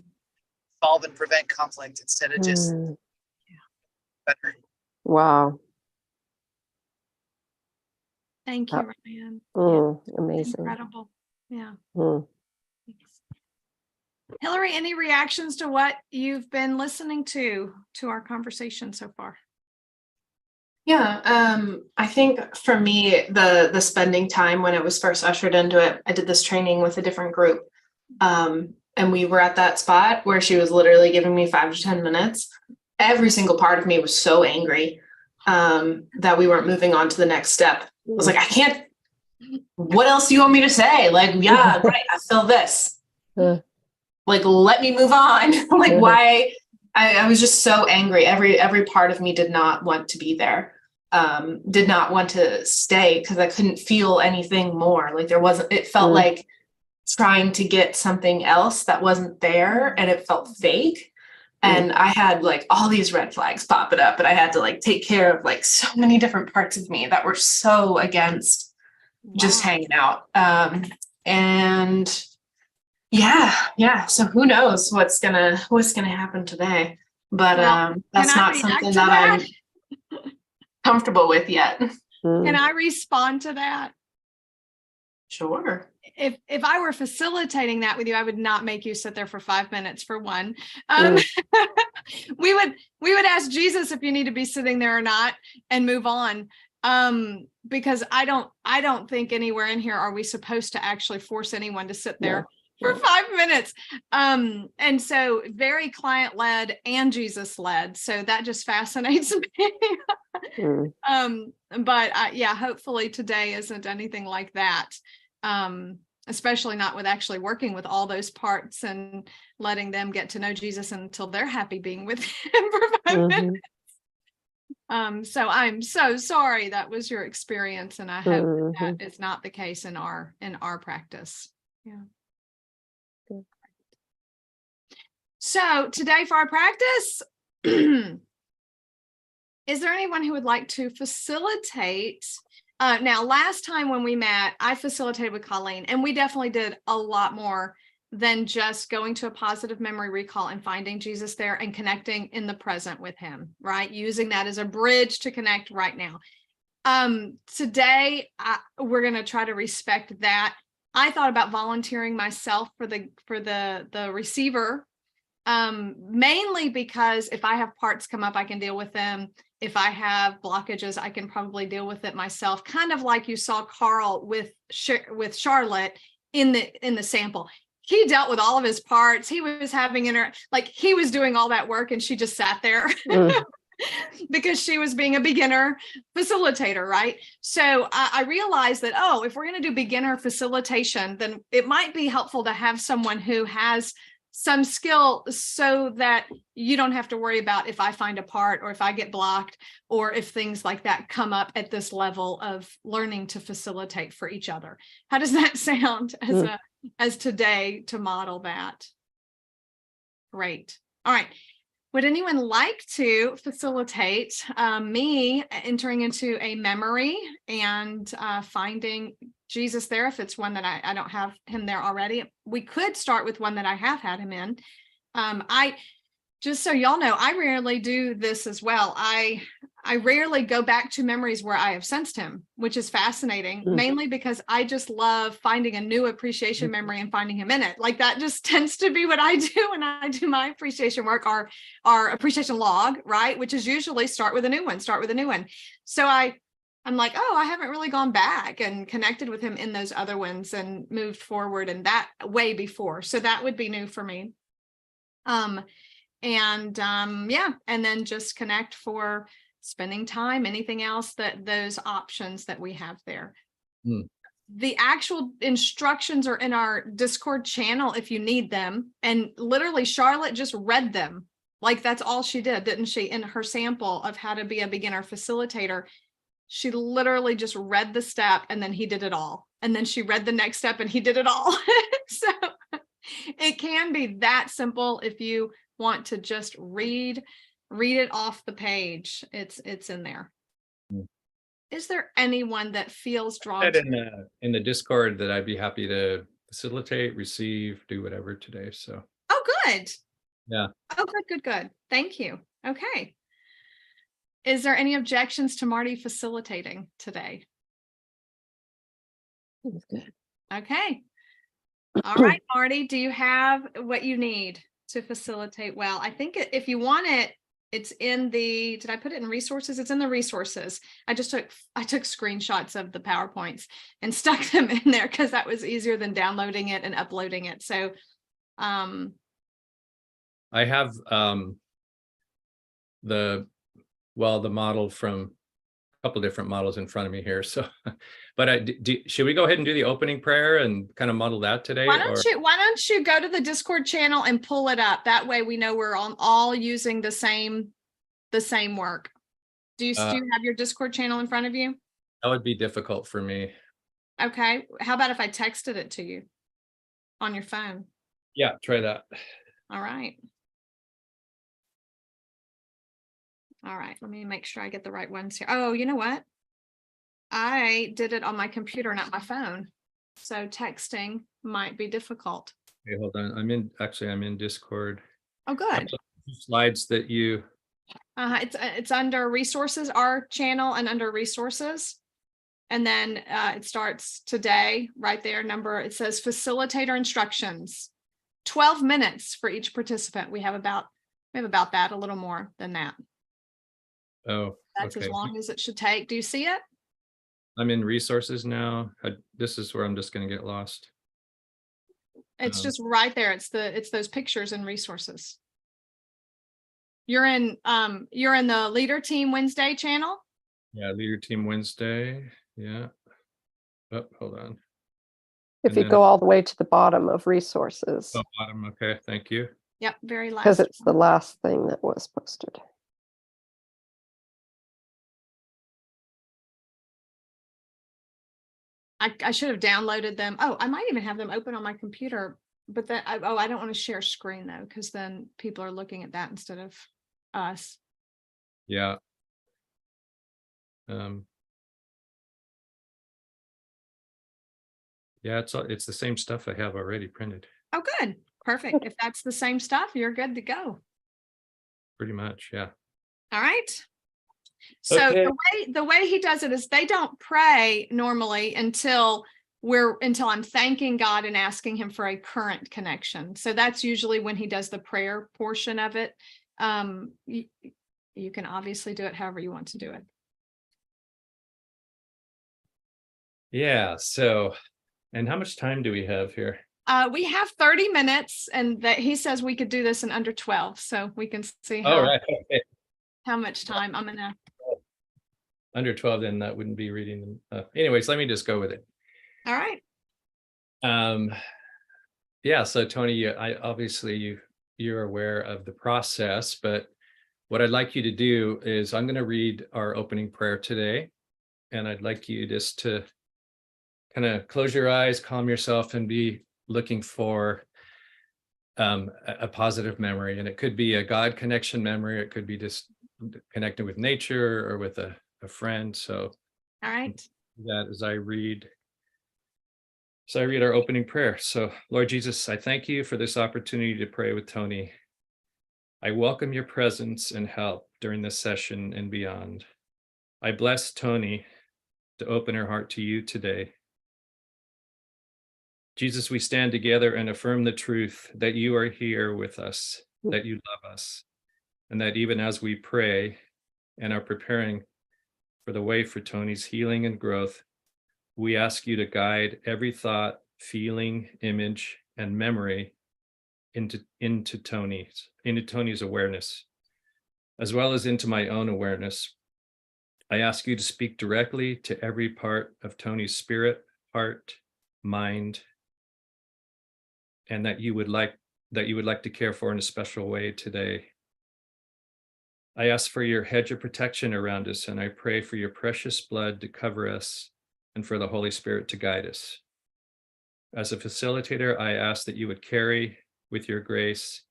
solve and prevent conflict instead of just better. Wow. Thank you, Ryan. Amazing. Incredible. Yeah. Mm. Thanks. Hillary, any reactions to what you've been listening to our conversation so far? Yeah, I think for me, the spending time when it was first ushered into it, I did this training with a different group. And we were at that spot where she was literally giving me 5 to 10 minutes. Every single part of me was so angry that we weren't moving on to the next step. I was like, I can't, what else do you want me to say? Like, yeah, right, I feel this. Like, let me move on. Like, why? I was just so angry. Every part of me did not want to be there. Did not want to stay because I couldn't feel anything more. Like it felt like trying to get something else that wasn't there, and it felt fake. And I had like all these red flags popping up, and I had to like take care of like so many different parts of me that were so against just hanging out. And yeah. So who knows what's gonna happen today? But that's not something that I'm comfortable with yet. Can I respond to that? Sure. If I were facilitating that with you, I would not make you sit there for 5 minutes for one. We would ask Jesus if you need to be sitting there or not and move on. Because I don't think anywhere in here are we supposed to actually force anyone to sit there for 5 minutes. And so very client led and Jesus led. So that just fascinates me. But hopefully today isn't anything like that. Especially not with actually working with all those parts and letting them get to know Jesus until they're happy being with him for 5 minutes. So I'm so sorry that was your experience, and I hope that is not the case in our practice. Yeah. So today for our practice, is there anyone who would like to facilitate? Now, last time when we met, I facilitated with Colleen, and we definitely did a lot more than just going to a positive memory recall and finding Jesus there and connecting in the present with him, right? Using that as a bridge to connect right now. Today, we're going to try to respect that. I thought about volunteering myself for the receiver, mainly because if I have parts come up, I can deal with them. If I have blockages, I can probably deal with it myself. Kind of like you saw Carl with Charlotte in the sample. He dealt with all of his parts. He was having he was doing all that work, and she just sat there because she was being a beginner facilitator, right? So I realized that, if we're going to do beginner facilitation, then it might be helpful to have someone who has some skill so that you don't have to worry about if I find a part or if I get blocked or if things like that come up at this level of learning to facilitate for each other. How does that sound as today to model that? Great. All right. Would anyone like to facilitate me entering into a memory and finding Jesus there if it's one that I don't have him there already? We could start with one that I have had him in. Just so y'all know, I rarely do this as well. I rarely go back to memories where I have sensed him, which is fascinating, mainly because I just love finding a new appreciation memory and finding him in it. Like that just tends to be what I do when I do my appreciation work, our appreciation log, right? Which is usually start with a new one. So I'm like, I haven't really gone back and connected with him in those other ones and moved forward in that way before. So that would be new for me. And then just connect for spending time, anything else, that those options that we have there. Hmm. The actual instructions are in our Discord channel if you need them. And literally Charlotte just read them. Like that's all she did, didn't she? In her sample of how to be a beginner facilitator, she literally just read the step and then he did it all. And then she read the next step and he did it all. So it can be that simple if you want to just read it off the page. It's in there. Hmm. Is there anyone that feels drawn Said to? in the Discord that I'd be happy to facilitate, receive, do whatever today. So Oh, good. yeah. Oh, good. Thank you. Okay. Is there any objections to Marty facilitating today? That's good. Okay. All right, Marty, do you have what you need to facilitate well? I think if you want it, it's in the, did I put it in resources? It's in the resources. I took screenshots of the PowerPoints and stuck them in there because that was easier than downloading it and uploading it. So I have the model from a couple different models in front of me here. So, but should we go ahead and do the opening prayer and kind of model that today? why don't you go to the Discord channel and pull it up? That way we know we're all using the same work. Do you have your Discord channel in front of you? That would be difficult for me. Okay. How about if I texted it to you on your phone? Yeah, try that. All right. All right. Let me make sure I get the right ones here. Oh, you know what? I did it on my computer, not my phone. So texting might be difficult. Okay, hold on. I'm in Discord. Oh, good. Slides that you. It's under resources, our channel, and under resources. And then it starts today right there. It says facilitator instructions, 12 minutes for each participant. We have about that, a little more than that. Oh, That's okay. as long as it should take. Do you see it? I'm in resources now. This is where I'm just going to get lost. It's just right there. It's those pictures and resources. You're in the Leader Team Wednesday channel. Yeah, Leader Team Wednesday. Yeah. Oh, hold on. If And you then- go all the way to the bottom of resources, Oh, bottom. Okay, thank you. Yep, very because last. it's the last thing that was posted. I should have downloaded them. Oh, I might even have them open on my computer, but I don't want to share screen though, because then people are looking at that instead of us. Yeah. Yeah, it's the same stuff I have already printed. Oh, good. Perfect. If that's the same stuff, you're good to go. Pretty much, yeah. All right. So Okay. the way he does it is they don't pray normally until I'm thanking God and asking him for a current connection. So that's usually when he does the prayer portion of it. You can obviously do it however you want to do it. Yeah, so, and how much time do we have here? We have 30 minutes and that he says we could do this in under 12. So we can see All right, okay. how much time I'm gonna. Under 12, then that wouldn't be reading them. Anyways, let me just go with it. All right. Yeah, so Tony, you're aware of the process, but what I'd like you to do is I'm going to read our opening prayer today, and I'd like you just to kind of close your eyes, calm yourself, and be looking for a positive memory. And it could be a God connection memory. It could be just connecting with nature or with a friend. So All right. that as I read our opening prayer. So Lord Jesus, I thank you for this opportunity to pray with Tony. I welcome your presence and help during this session and beyond. I bless Tony to open her heart to you today. Jesus, we stand together and affirm the truth that you are here with us, that you love us, and that even as we pray and are preparing for the way for Tony's healing and growth, we ask you to guide every thought, feeling, image, and memory into Tony's awareness, as well as into my own awareness, I ask you to speak directly to every part of Tony's spirit, heart, mind, and that you would like to care for in a special way today. I ask for your hedge of protection around us, and I pray for your precious blood to cover us and for the Holy Spirit to guide us. As a facilitator, I ask that you would carry with your grace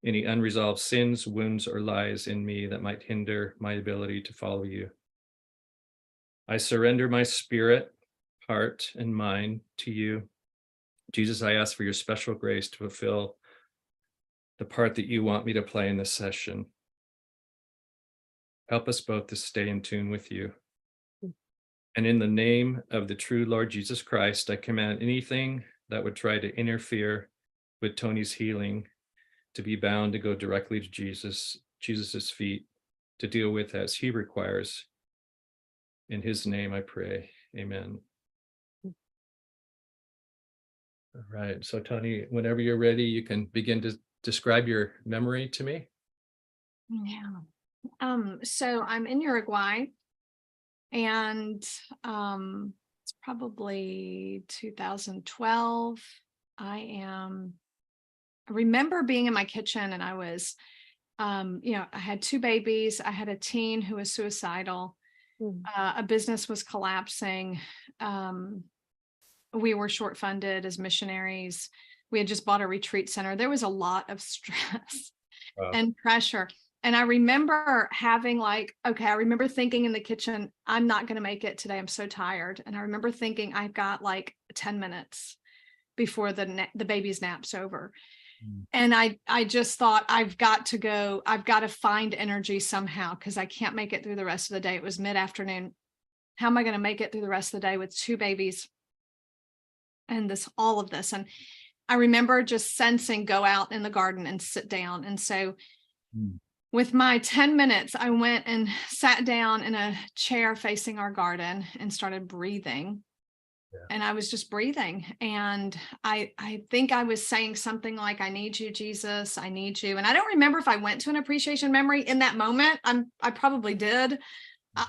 any unresolved sins, wounds, or lies in me that might hinder my ability to follow you. I surrender my spirit, heart, and mind to you. Jesus, I ask for your special grace to fulfill the part that you want me to play in this session. Help us both to stay in tune with you. And in the name of the true Lord Jesus Christ, I command anything that would try to interfere with Tony's healing to be bound to go directly to Jesus's feet to deal with as he requires. In his name I pray, amen. All right, so Tony, whenever you're ready, you can begin to describe your memory to me. Yeah. So I'm in Uruguay, and it's probably 2012. I remember being in my kitchen, and I was, I had 2 babies. I had a teen who was suicidal. A business was collapsing. We were short funded as missionaries. We had just bought a retreat center. There was a lot of stress and pressure. And I remember having I remember thinking in the kitchen, I'm not going to make it today. I'm so tired. And I remember thinking I've got 10 minutes before the baby's nap's over. And I just thought, I've got to find energy somehow, because I can't make it through the rest of the day. It was mid-afternoon. How am I going to make it through the rest of the day with 2 babies and all of this? And I remember just sensing, go out in the garden and sit down. And so with my 10 minutes, I went and sat down in a chair facing our garden and started breathing. And I was just breathing. And I think I was saying something like, I need you, Jesus, I need you. And I don't remember if I went to an appreciation memory in that moment. I probably did.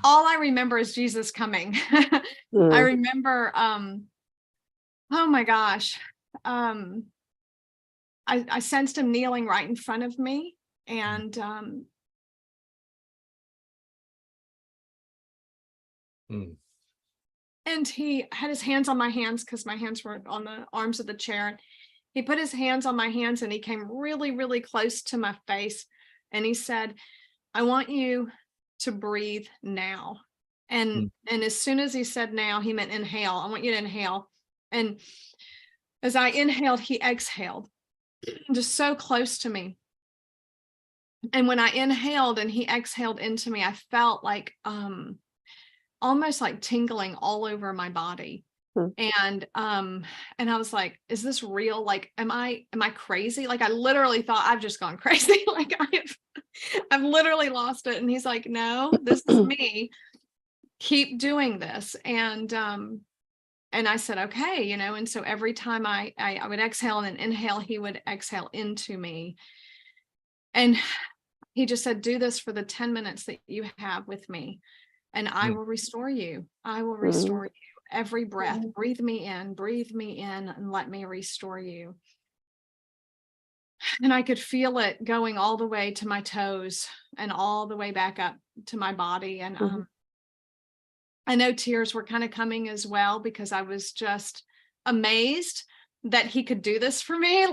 All I remember is Jesus coming. I remember, oh my gosh. I sensed him kneeling right in front of me. And and he had his hands on my hands, because my hands were on the arms of the chair. He put his hands on my hands, and he came really, really close to my face. And he said, I want you to breathe now. And as soon as he said now, he meant inhale. I want you to inhale. And as I inhaled, he exhaled, just so close to me. And when I inhaled and he exhaled into me, I felt almost like tingling all over my body. And I was like, is this real? Am I crazy? I literally thought I've just gone crazy. I've literally lost it. And he's like, no, this is me. Keep doing this. And I said, okay, and so every time I would exhale and then inhale, he would exhale into me. And he just said, do this for the 10 minutes that you have with me, and I will restore you. I will restore you. Every breath, breathe me in, and let me restore you. And I could feel it going all the way to my toes and all the way back up to my body. And I know tears were kind of coming as well, because I was just amazed that he could do this for me.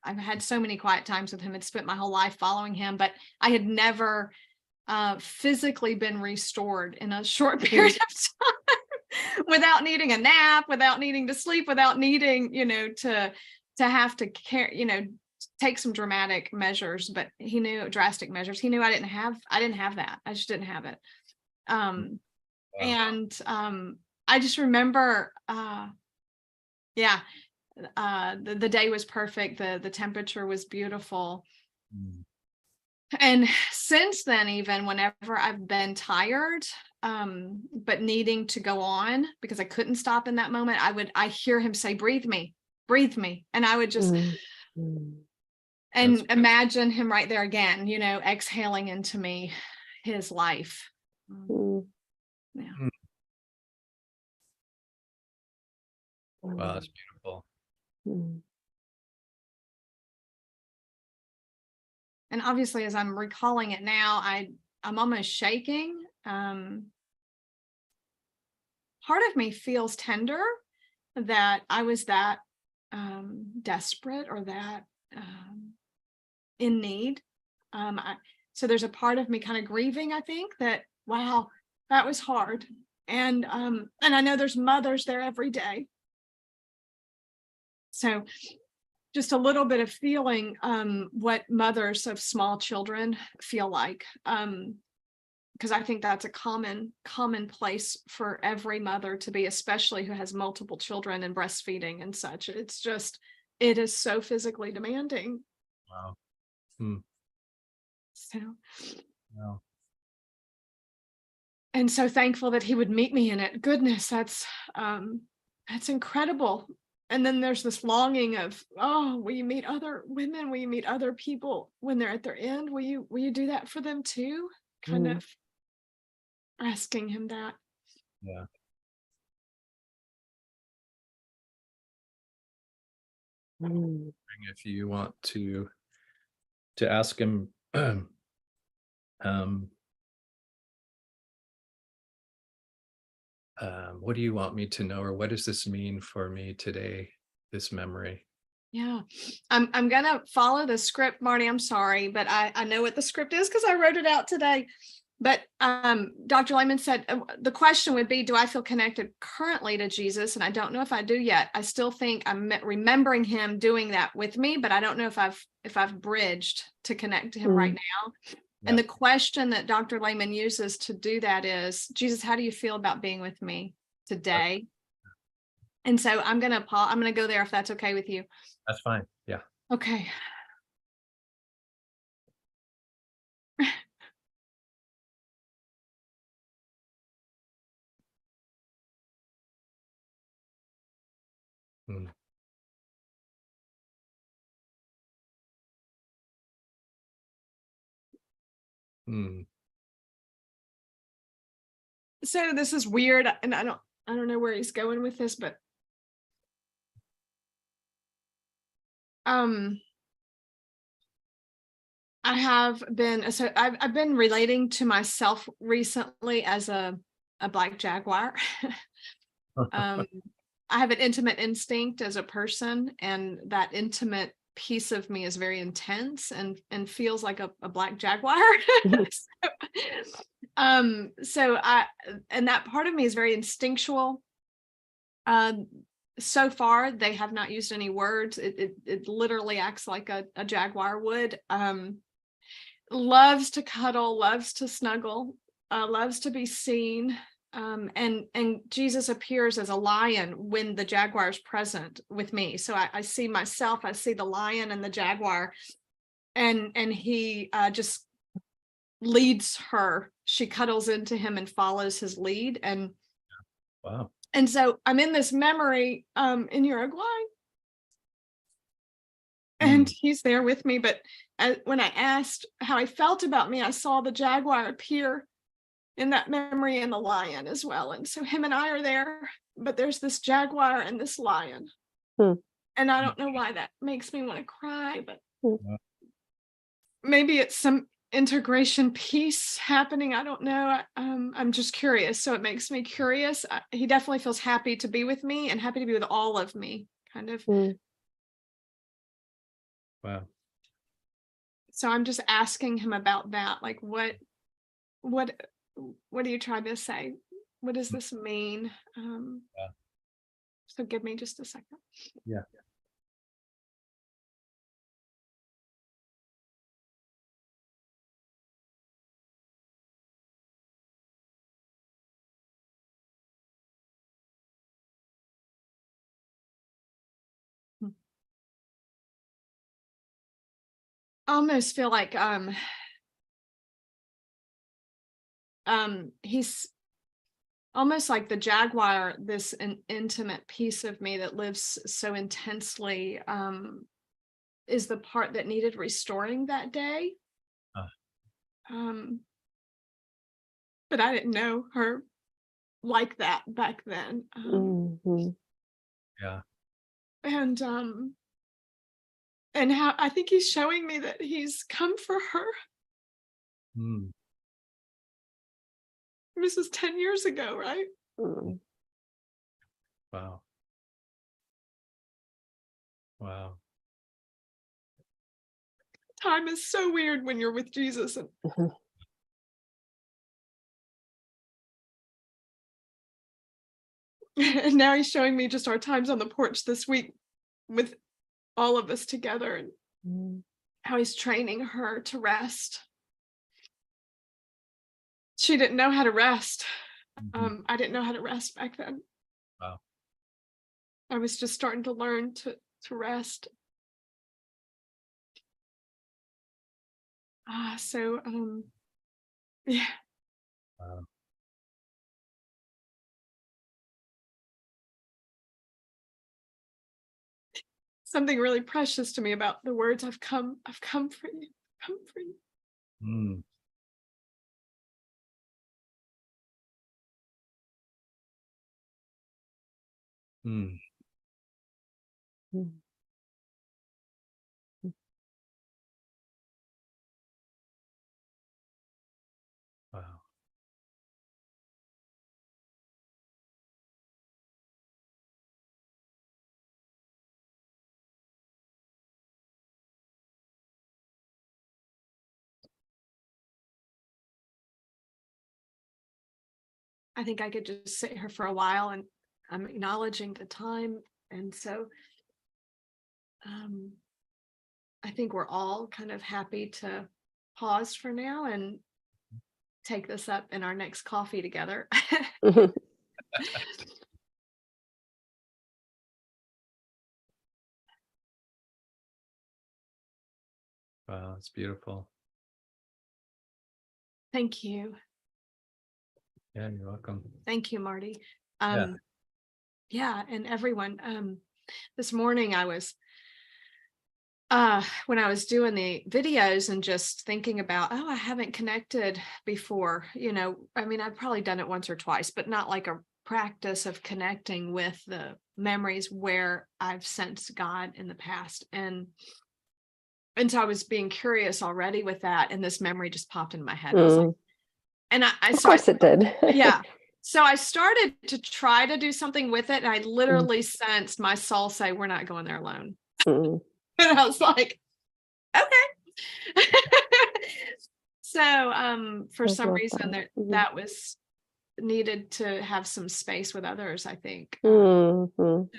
I've had so many quiet times with him and spent my whole life following him, but I had never physically been restored in a short period of time without needing a nap, without needing to sleep, without needing, to have to care, take some dramatic measures. But he knew drastic measures. He knew I didn't have that. I just didn't have it. And I just remember, the day was perfect. The temperature was beautiful. And since then, even whenever I've been tired, but needing to go on because I couldn't stop in that moment, I hear him say, breathe me. And I would just, and imagine him right there again, exhaling into me his life. Mm, Yeah. Wow, that's beautiful. mm, And obviously, as I'm recalling it now, I'm almost shaking. Part of me feels tender that I was that desperate or that in need. So there's a part of me kind of grieving, I think, that wow, that was hard. And I know there's mothers there every day. So just a little bit of feeling what mothers of small children feel like. Because I think that's a common place for every mother to be, especially who has multiple children and breastfeeding and such. It is so physically demanding. Wow. Hmm. So, Wow. and so thankful that he would meet me in it. Goodness, that's incredible. And then there's this longing of, oh, will you meet other women? Will you meet other people when they're at their end? Will you do that for them too? Kind Mm. of asking him that. Yeah. mm. If you want to ask him, what do you want me to know, or what does this mean for me today, this memory? Yeah, I'm gonna follow the script, Marty. I'm sorry, but I know what the script is because I wrote it out today. But Dr. Lehman said the question would be, do I feel connected currently to Jesus? And I don't know if I do yet. I still think I'm remembering him doing that with me, but I don't know if I've bridged to connect to him right now. And Yeah. the question that Dr. Lehman uses to do that is, Jesus, how do you feel about being with me today? And so I'm gonna go there if that's okay with you. That's fine. Yeah. Okay. Hmm. Hmm. So this is weird, and I don't know where he's going with this, but I've been relating to myself recently as a black jaguar. I have an intimate instinct as a person, and that intimate piece of me is very intense and feels like a black jaguar. So and that part of me is very instinctual. So far they have not used any words. It literally acts like a jaguar would. Loves to cuddle, loves to snuggle, loves to be seen. And Jesus appears as a lion when the jaguar is present with me. So I see myself, I see the lion and the jaguar, and he just leads her. She cuddles into him and follows his lead. Wow. And so I'm in this memory in Uruguay, and he's there with me. But when I asked how I felt about me, I saw the jaguar appear in that memory and the lion as well. And so him and I are there, but there's this jaguar and this lion. And I don't know why that makes me want to cry, but maybe it's some integration piece happening. I don't know. I'm just curious. So it makes me curious. He definitely feels happy to be with me and happy to be with all of me, kind of. Wow. So I'm just asking him about that. Like, what are you trying to say? What does this mean? So give me just a second. Yeah. I almost feel like he's almost like the jaguar, this an intimate piece of me that lives so intensely, is the part that needed restoring that day. but I didn't know her like that back then. Mhm. Yeah. And how I think he's showing me that he's come for her. Mm. This was 10 years ago, right? Mm. Wow. Wow. Time is so weird when you're with Jesus. And Mhm. and now he's showing me just our times on the porch this week with all of us together, and Mm. how he's training her to rest. She didn't know how to rest. Mhm. I didn't know how to rest back then. Wow. I was just starting to learn to rest. So yeah. Wow. Something really precious to me about the words I've come for you, come for you. Mm. Mm. Mm. Wow. I think I could just sit here for a while, and I'm acknowledging the time. And so I think we're all kind of happy to pause for now and take this up in our next coffee together. Mhm. Wow. It's beautiful. Thank you. Yeah, you're welcome. Thank you, Marty. Yeah. Yeah, and everyone. This morning I was when I was doing the videos and just thinking about, oh, I haven't connected before. I mean, I've probably done it once or twice, but not like a practice of connecting with the memories where I've sensed God in the past. And so I was being curious already with that, and this memory just popped in my head. I was like, Mm. and I Of so I course it did. yeah. So I started to try to do something with it, and I Mm. literally sensed my soul say, we're not going there alone. Mm. And I was like, okay. So for I some love reason that. that was needed to have some space with others, I think, Mhm.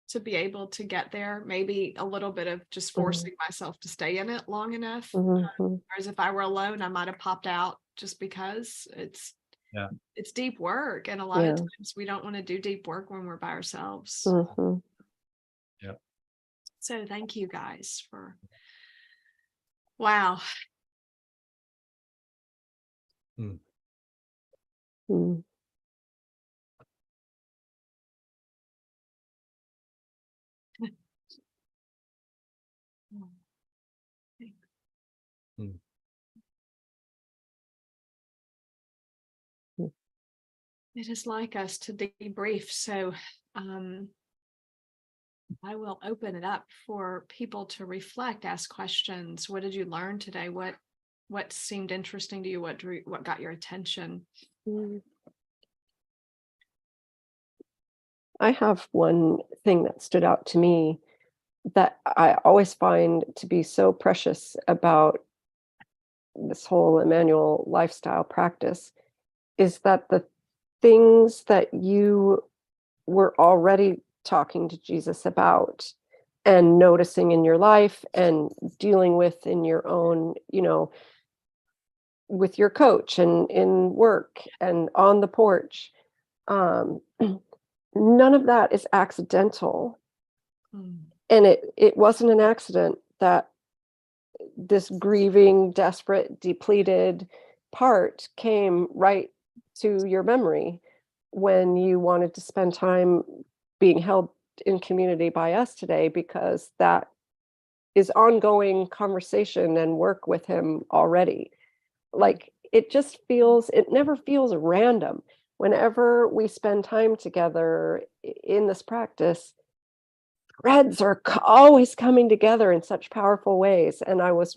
to be able to get there. Maybe a little bit of just forcing myself to stay in it long enough. Mhm. Whereas if I were alone, I might have popped out just because Yeah. it's deep work, and a lot of Yeah. times we don't want to do deep work when we're by ourselves. Mhm. Yeah. So thank you guys for wow. Mm. Mm. Mm. Mm. It is like us to debrief. So I will open it up for people to reflect, ask questions. What did you learn today? What seemed interesting to you? What got your attention? Mm. I have one thing that stood out to me that I always find to be so precious about this whole Emmanuel lifestyle practice is that the things that you were already talking to Jesus about and noticing in your life and dealing with in your own, with your coach and in work and on the porch, um, none of that is accidental. Mm. And it wasn't an accident that this grieving, desperate, depleted part came right to your memory when you wanted to spend time being held in community by us today, because that is ongoing conversation and work with him already. Like, it just feels, it never feels random. Whenever we spend time together in this practice, threads are always coming together in such powerful ways. And I was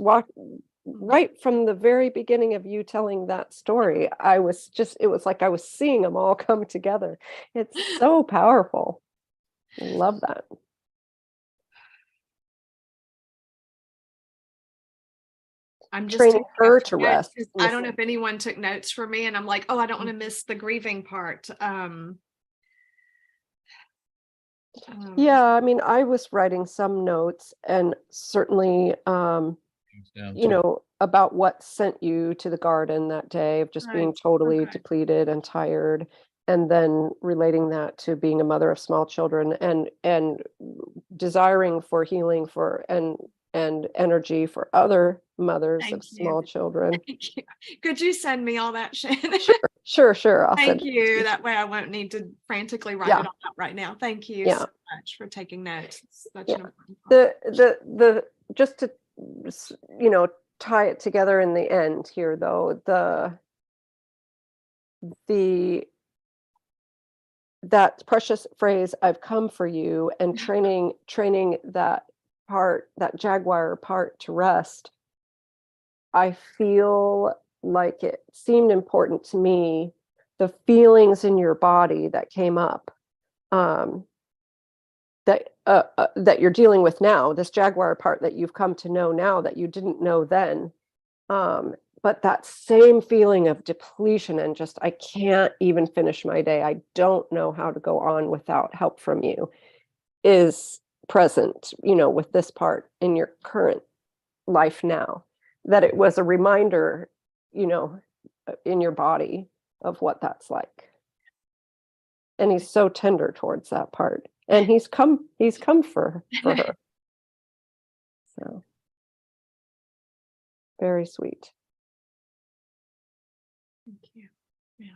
right from the very beginning of you telling that story, it was like I was seeing them all come together. It's so powerful. Love that. I'm just Training taking her up to notes rest. 'cause I don't know if anyone took notes for me, and I'm like, oh, I don't want to miss the grieving part. Yeah, I mean, I was writing some notes, and certainly, Down you to- know, about what sent you to the garden that day of just being Right, totally okay. depleted and tired, and then relating that to being a mother of small children and desiring for healing and energy for other mothers Thank of you. small children. Thank you. Could you send me all that, Shannon? Sure. I'll Thank send it to you. That way I won't need to frantically write Yeah. it all out right now. Thank you Yeah. so much for taking notes. It's such Yeah. an important part. The just to you know, tie it together in the end here though, the that precious phrase, I've come for you, and training that jaguar part to rest, I feel like it seemed important to me, the feelings in your body that came up, um, that you're dealing with now, this jaguar part that you've come to know now that you didn't know then. But that same feeling of depletion and just, I can't even finish my day. I don't know how to go on without help from you is present, with this part in your current life now. That it was a reminder, in your body of what that's like. And he's so tender towards that part. And he's come for her. So very sweet. Thank you. Yeah.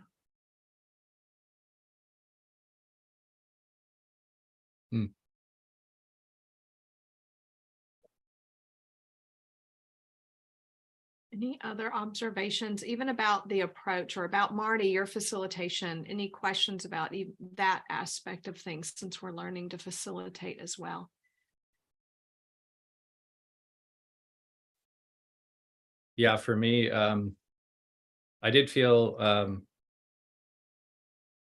Hmm. Any other observations, even about the approach or about Marty, your facilitation? Any questions about that aspect of things since we're learning to facilitate as well? Yeah, for me, I did feel a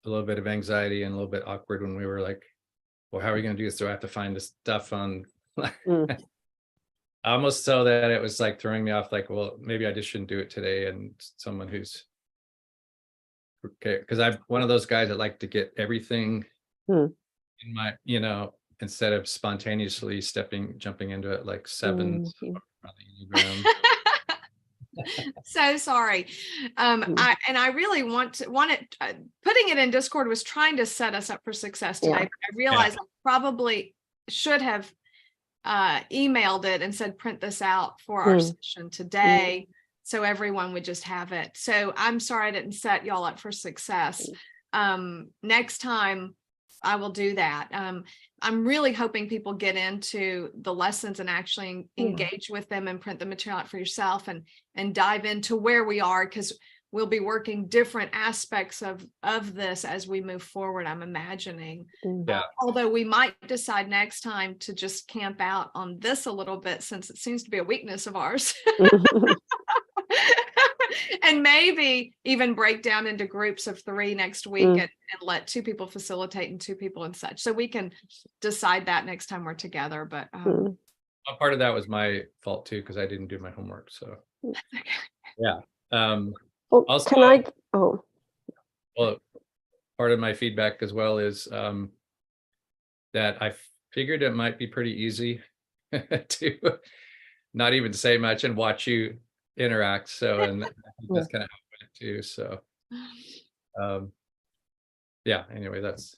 little bit of anxiety and a little bit awkward when we were like, well, how are we going to do this? Do I have to find this stuff on almost so that it was like throwing me off, like, well, maybe I just shouldn't do it today. And someone who's okay, because I'm one of those guys that like to get everything in my, instead of spontaneously jumping into it like seven on the Enneagram. So sorry. I really wanted putting it in Discord was trying to set us up for success today. Yeah. But I realized I probably should have emailed it and said, print this out for our session today. So everyone would just have it. So I'm sorry I didn't set y'all up for success. Next time I will do that. I'm really hoping people get into the lessons and actually engage with them and print the material out for yourself and dive into where we are, because we'll be working different aspects of this as we move forward, I'm imagining. Yeah. Although we might decide next time to just camp out on this a little bit, since it seems to be a weakness of ours. And maybe even break down into groups of 3 next week and let 2 people facilitate and 2 people and such. So we can decide that next time we're together. But A part of that was my fault too, because I didn't do my homework. So yeah. Well, Also, can I? well, part of my feedback as well is that I figured it might be pretty easy to not even say much and watch you interact. So, and I think that's kind of how it went too. So, yeah, anyway, that's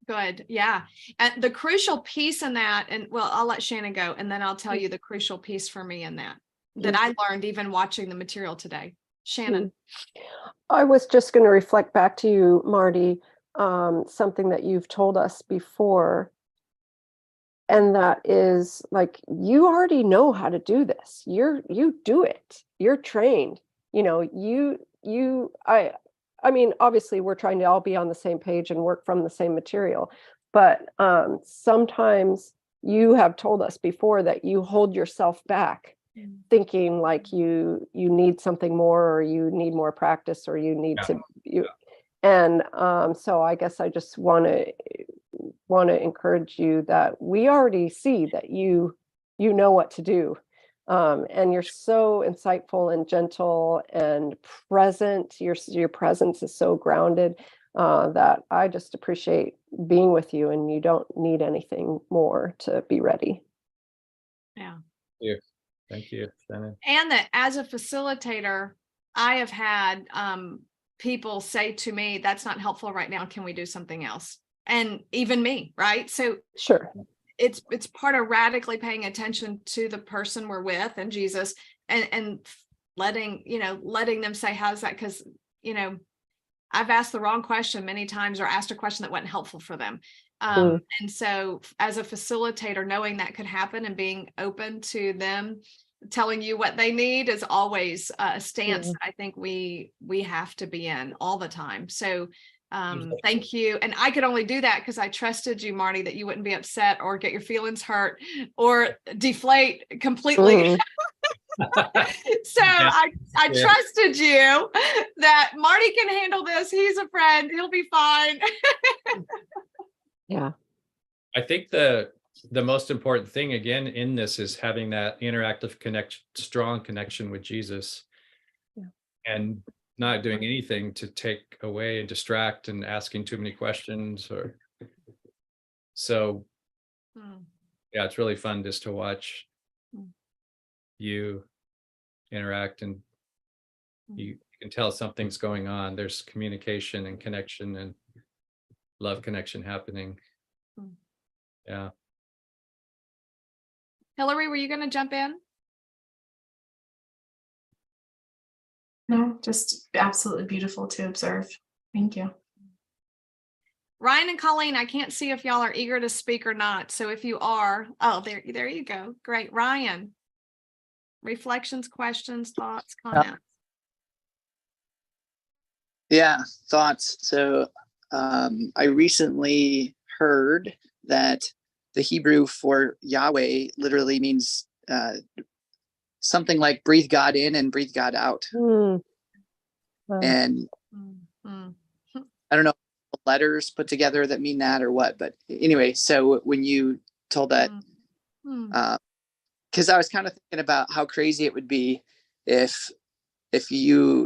good. Yeah. And the crucial piece in that, and well, I'll let Shannon go and then I'll tell you the crucial piece for me in that I learned even watching the material today. Shannon. I was just going to reflect back to you, Marty, something that you've told us before. And that is like, you already know how to do this. You do it. You're trained. you know, I mean, obviously we're trying to all be on the same page and work from the same material, but sometimes you have told us before that you hold yourself back thinking like you need something more, or you need more practice, or you need to and so I guess I just want to encourage you that we already see that you know what to do, and you're so insightful and gentle and present. Your presence is so grounded, that I just appreciate being with you, and you don't need anything more to be ready. Yeah. Thank you, Shannon. And that as a facilitator, I have had people say to me, that's not helpful right now. Can we do something else? And even me, right? So Sure. it's part of radically paying attention to the person we're with and Jesus, and letting them say, how's that? Because, I've asked the wrong question many times, or asked a question that wasn't helpful for them. And so as a facilitator, knowing that could happen and being open to them telling you what they need is always a stance that I think we have to be in all the time. So thank you. And I could only do that because I trusted you, Marty, that you wouldn't be upset or get your feelings hurt or deflate completely. So I trusted you that Marty can handle this. He's a friend. He'll be fine. Yeah. I think the most important thing again in this is having that interactive strong connection with Jesus, and not doing anything to take away and distract and asking too many questions so yeah, it's really fun just to watch you interact, and you can tell something's going on. There's communication and connection and love connection happening. Yeah. Hillary, were you going to jump in? No, just absolutely beautiful to observe. Thank you. Ryan and Colleen, I can't see if y'all are eager to speak or not. So if you are, there you go. Great. Ryan, reflections, questions, thoughts, comments. Yeah, thoughts. So I recently heard that the Hebrew for Yahweh literally means something like breathe God in and breathe God out. Wow. And I don't know if letters put together that mean that or what, but anyway, so when you told that, because I was kind of thinking about how crazy it would be if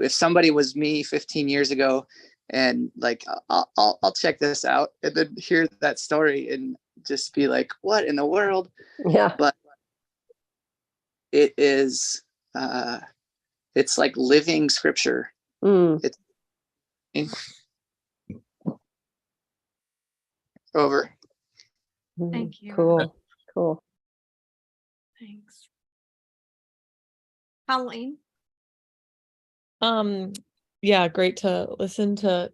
somebody was me 15 years ago and like I'll check this out and then hear that story and just be like, what in the world? Yeah. But it is it's like living scripture. It's over. Thank you. Cool. Thanks. Colleen. Yeah, great to listen to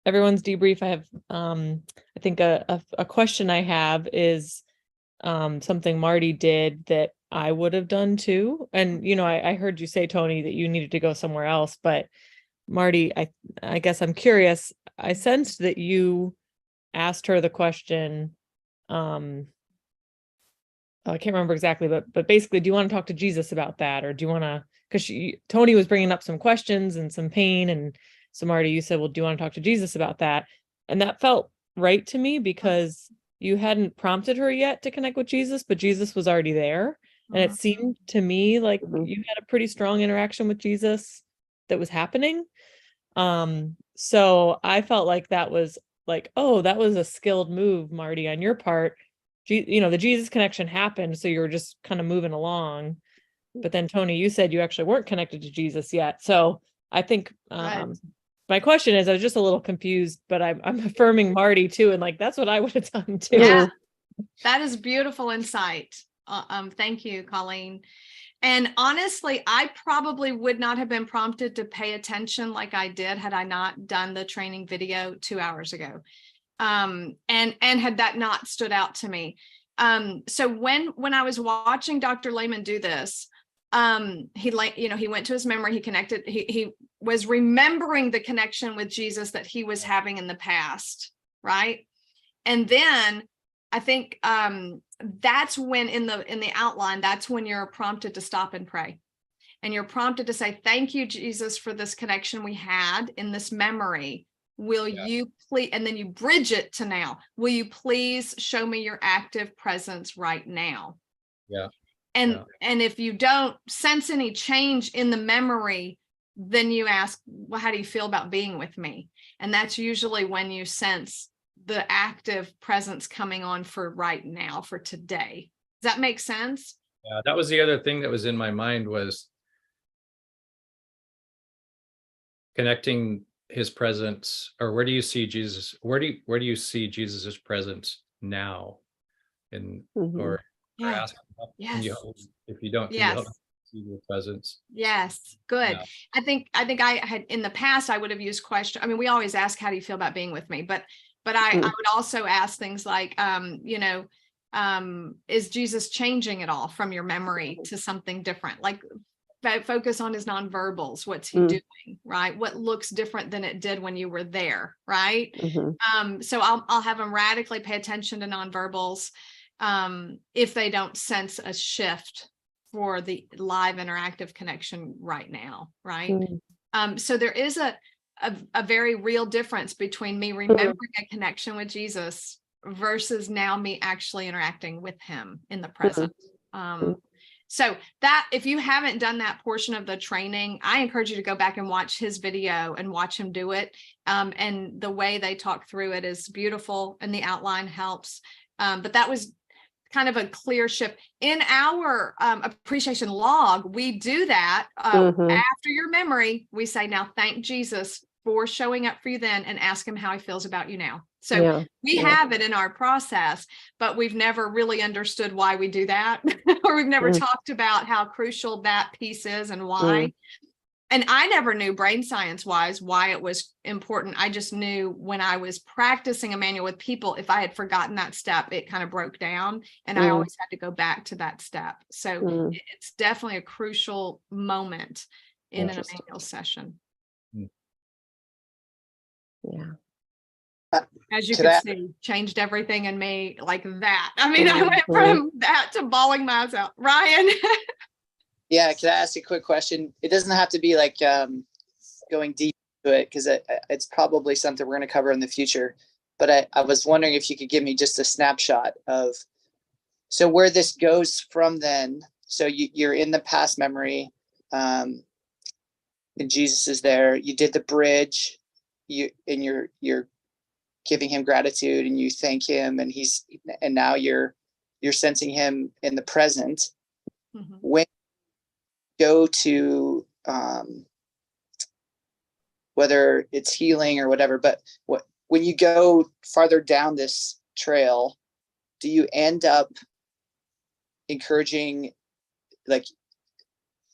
everyone's debrief. I have I think a question I have is something Marty did that I would have done too. And I heard you say, Tony, that you needed to go somewhere else, but Marty, I guess I'm curious. I sensed that you asked her the question, I can't remember exactly, but basically, do you want to talk to Jesus about that? Or do you want to, because Tony was bringing up some questions and some pain. And so Marty, you said, well, do you want to talk to Jesus about that? And that felt right to me because you hadn't prompted her yet to connect with Jesus, but Jesus was already there. And it seemed to me like you had a pretty strong interaction with Jesus that was happening. So I felt like that was like, oh, that was a skilled move, Marty, on your part. The Jesus connection happened. So you were just kind of moving along. But then Tony, you said you actually weren't connected to Jesus yet. So I think my question is, I was just a little confused, but I'm affirming Marty too. And like, that's what I would have done too. Yeah, that is beautiful insight. Thank you, Colleen. And honestly, I probably would not have been prompted to pay attention like I did had I not done the training video 2 hours ago. And had that not stood out to me. So when I was watching Dr. Lehman do this, he went to his memory, he connected, he was remembering the connection with Jesus that he was having in the past, right? And then I think that's when in the outline, that's when you're prompted to stop and pray. And you're prompted to say, thank you, Jesus, for this connection we had in this memory. Will you please, and then you bridge it to now, will you please show me your active presence right now? Yeah. And if you don't sense any change in the memory, then you ask, well, how do you feel about being with me? And that's usually when you sense the active presence coming on for right now, for today. Does that make sense? Yeah, that was the other thing that was in my mind, was connecting his presence, or where do you see Jesus? Where do you see Jesus's presence now? And or Yeah. ask, Yes. can you help, if you don't, can you Yes. help me see your presence? Yes. Good. Yeah. I think I had in the past, I would have used question. I mean, we always ask, how do you feel about being with me? But I would also ask things like, is Jesus changing at all from your memory to something different? Like focus on his nonverbals. What's he doing, right? What looks different than it did when you were there, right? So I'll have them radically pay attention to nonverbals if they don't sense a shift for the live interactive connection right now, right? So there is a very real difference between me remembering a connection with Jesus versus now me actually interacting with him in the present. So that, if you haven't done that portion of the training, I encourage you to go back and watch his video and watch him do it. And the way they talk through it is beautiful, and the outline helps. But that was kind of a clear shift in our appreciation log. We do that after your memory. We say, now thank Jesus for showing up for you then, and ask him how he feels about you now. So we have it in our process, but we've never really understood why we do that, or we've never talked about how crucial that piece is and why. And I never knew brain science wise why it was important. I just knew when I was practicing Emmanuel with people, if I had forgotten that step, it kind of broke down, and I always had to go back to that step. So it's definitely a crucial moment in an Emmanuel session. Yeah. As you can see, changed everything in me like that. I mean, I went from that to bawling my eyes out. Ryan. Yeah, can I ask a quick question? It doesn't have to be like going deep into it, because it's probably something we're going to cover in the future. But I was wondering if you could give me just a snapshot of, so where this goes from then. So you're in the past memory, and Jesus is there. You did the bridge, you're giving him gratitude, and you thank him, and now you're sensing him in the present. When go to whether it's healing or whatever, but when you go farther down this trail, do you end up encouraging like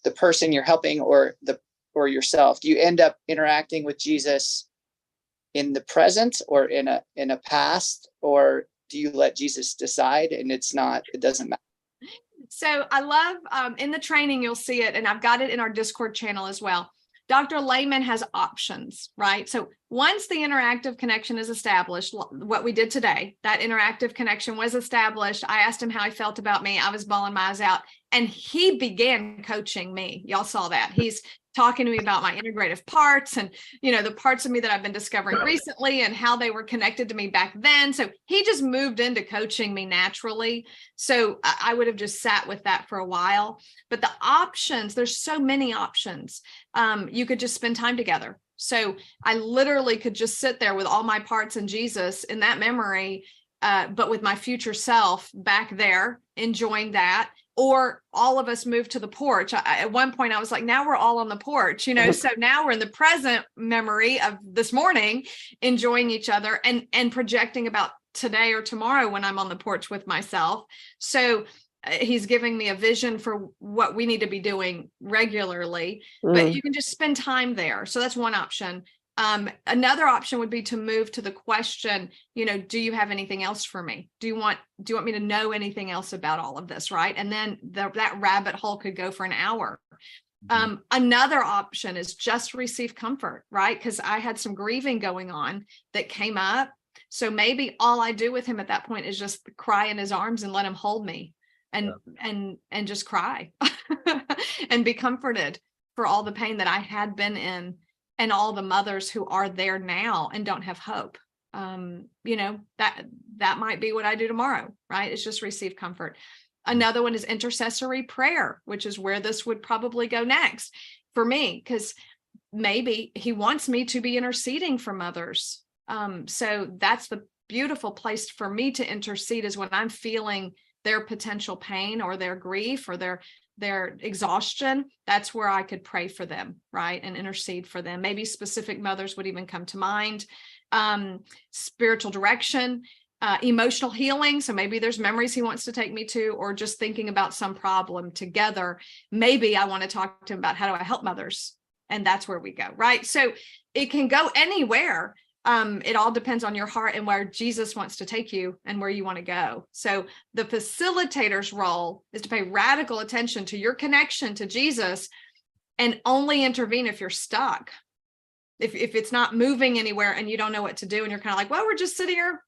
the person you're helping or yourself? Do you end up interacting with Jesus in the present or in a past, or do you let Jesus decide and it doesn't matter? So I love in the training, you'll see it, and I've got it in our Discord channel as well. Dr. Lehman has options, right? So once the interactive connection is established, what we did today, that interactive connection was established. I asked him how he felt about me. I was bawling my eyes out, and he began coaching me. Y'all saw that. He's talking to me about my integrative parts and, the parts of me that I've been discovering recently and how they were connected to me back then. So he just moved into coaching me naturally. So I would have just sat with that for a while. But the options, there's so many options. You could just spend time together. So I literally could just sit there with all my parts and Jesus in that memory, but with my future self back there, enjoying that. Or all of us moved to the porch. At one point I was like, now we're all on the porch, so now we're in the present memory of this morning, enjoying each other and projecting about today or tomorrow when I'm on the porch with myself. So he's giving me a vision for what we need to be doing regularly, but you can just spend time there. So that's one option. Another option would be to move to the question, do you have anything else for me? Do you want me to know anything else about all of this? Right. And then that rabbit hole could go for an hour. Another option is just receive comfort, right? Because I had some grieving going on that came up. So maybe all I do with him at that point is just cry in his arms and let him hold me and just cry and be comforted for all the pain that I had been in, and all the mothers who are there now and don't have hope. That might be what I do tomorrow, right? It's just receive comfort. Another one is intercessory prayer, which is where this would probably go next for me, because maybe he wants me to be interceding for mothers. So that's the beautiful place for me to intercede, is when I'm feeling their potential pain or their grief or their exhaustion. That's where I could pray for them, right? And intercede for them. Maybe specific mothers would even come to mind. Spiritual direction, emotional healing. So maybe there's memories he wants to take me to, or just thinking about some problem together. Maybe I want to talk to him about how do I help mothers? And that's where we go, right? So it can go anywhere. It all depends on your heart and where Jesus wants to take you and where you want to go. So the facilitator's role is to pay radical attention to your connection to Jesus and only intervene if you're stuck. If it's not moving anywhere and you don't know what to do and you're kind of like, well, we're just sitting here.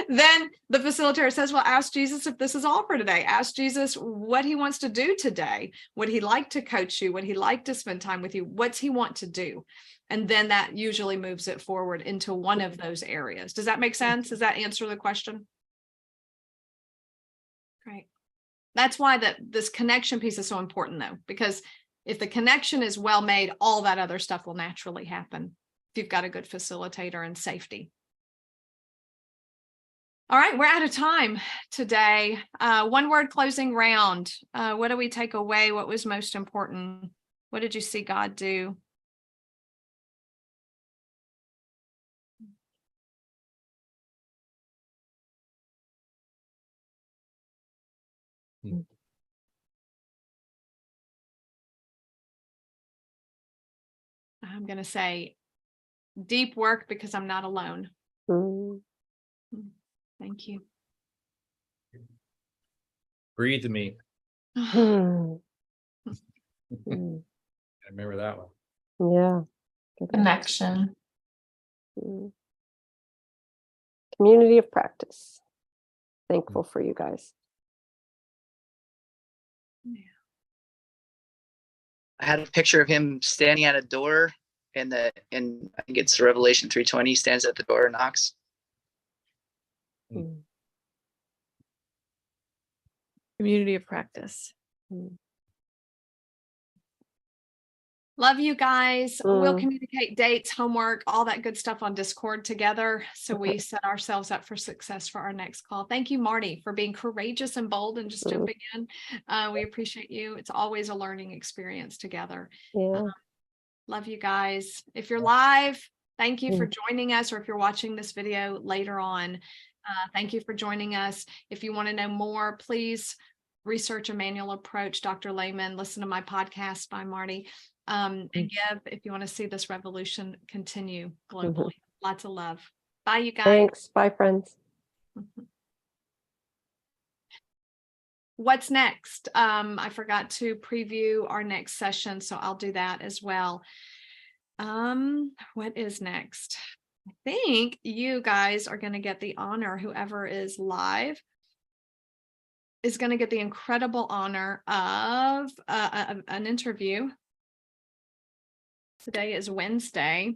Then the facilitator says, well, ask Jesus if this is all for today. Ask Jesus what he wants to do today. Would he like to coach you? Would he like to spend time with you? What's he want to do? And then that usually moves it forward into one of those areas. Does that make sense? Does that answer the question? Great. That's why this connection piece is so important, though, because if the connection is well made, all that other stuff will naturally happen if you've got a good facilitator and safety. All right, we're out of time today. One word closing round. What do we take away? What was most important? What did you see God do? I'm going to say deep work, because I'm not alone. Thank you. Breathe me. Mm. I remember that one. Yeah. Good. Connection. Community of practice. Thankful for you guys. I had a picture of him standing at a door, and I think it's Revelation 3:20, stands at the door and knocks. Community of practice. Love you guys. We'll Mm. communicate dates, homework, all that good stuff on Discord together, so we set ourselves up for success for our next call. Thank you, Marty, for being courageous and bold and just jumping in. We appreciate you. It's always a learning experience together. Yeah. Love you guys. If you're live, thank you for joining us, or if you're watching this video later on, thank you for joining us. If you want to know more, please research a manual approach, Dr. Lehman, listen to my podcast by Marty. And give if you want to see this revolution continue globally. Lots of love. Bye, you guys. Thanks. Bye, friends. What's next? I forgot to preview our next session, so I'll do that as well. What is next? I think you guys are going to get the honor, whoever is live is going to get the incredible honor of an interview. Today is Wednesday.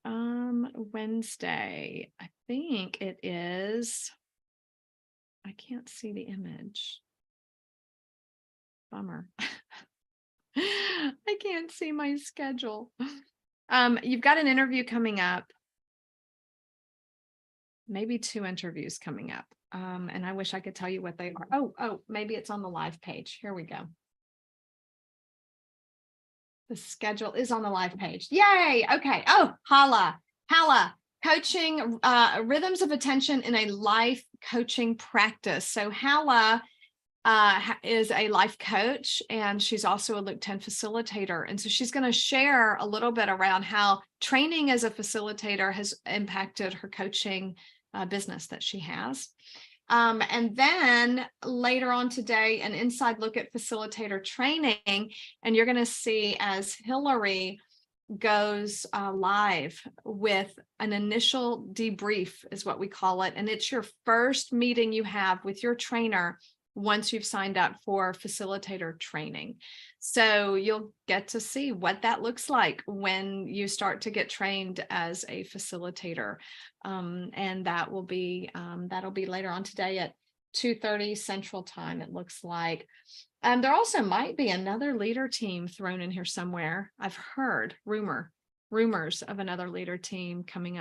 Wednesday, I think it is. I can't see the image. Bummer. I can't see my schedule. You've got an interview coming up. Maybe 2 interviews coming up. And I wish I could tell you what they are. Oh, maybe it's on the live page. Here we go. The schedule is on the live page. Yay. Okay. Oh, Hala, coaching, rhythms of attention in a life coaching practice. So Hala is a life coach, and she's also a Luke 10 facilitator. And so she's going to share a little bit around how training as a facilitator has impacted her coaching business that she has. And then later on today, an inside look at facilitator training, and you're going to see as Hillary goes live with an initial debrief is what we call it. And it's your first meeting you have with your trainer once you've signed up for facilitator training. So you'll get to see what that looks like when you start to get trained as a facilitator. And that will be that'll be later on today at 2:30 Central Time, it looks like. There also might be another leader team thrown in here somewhere. I've heard rumors of another leader team coming up.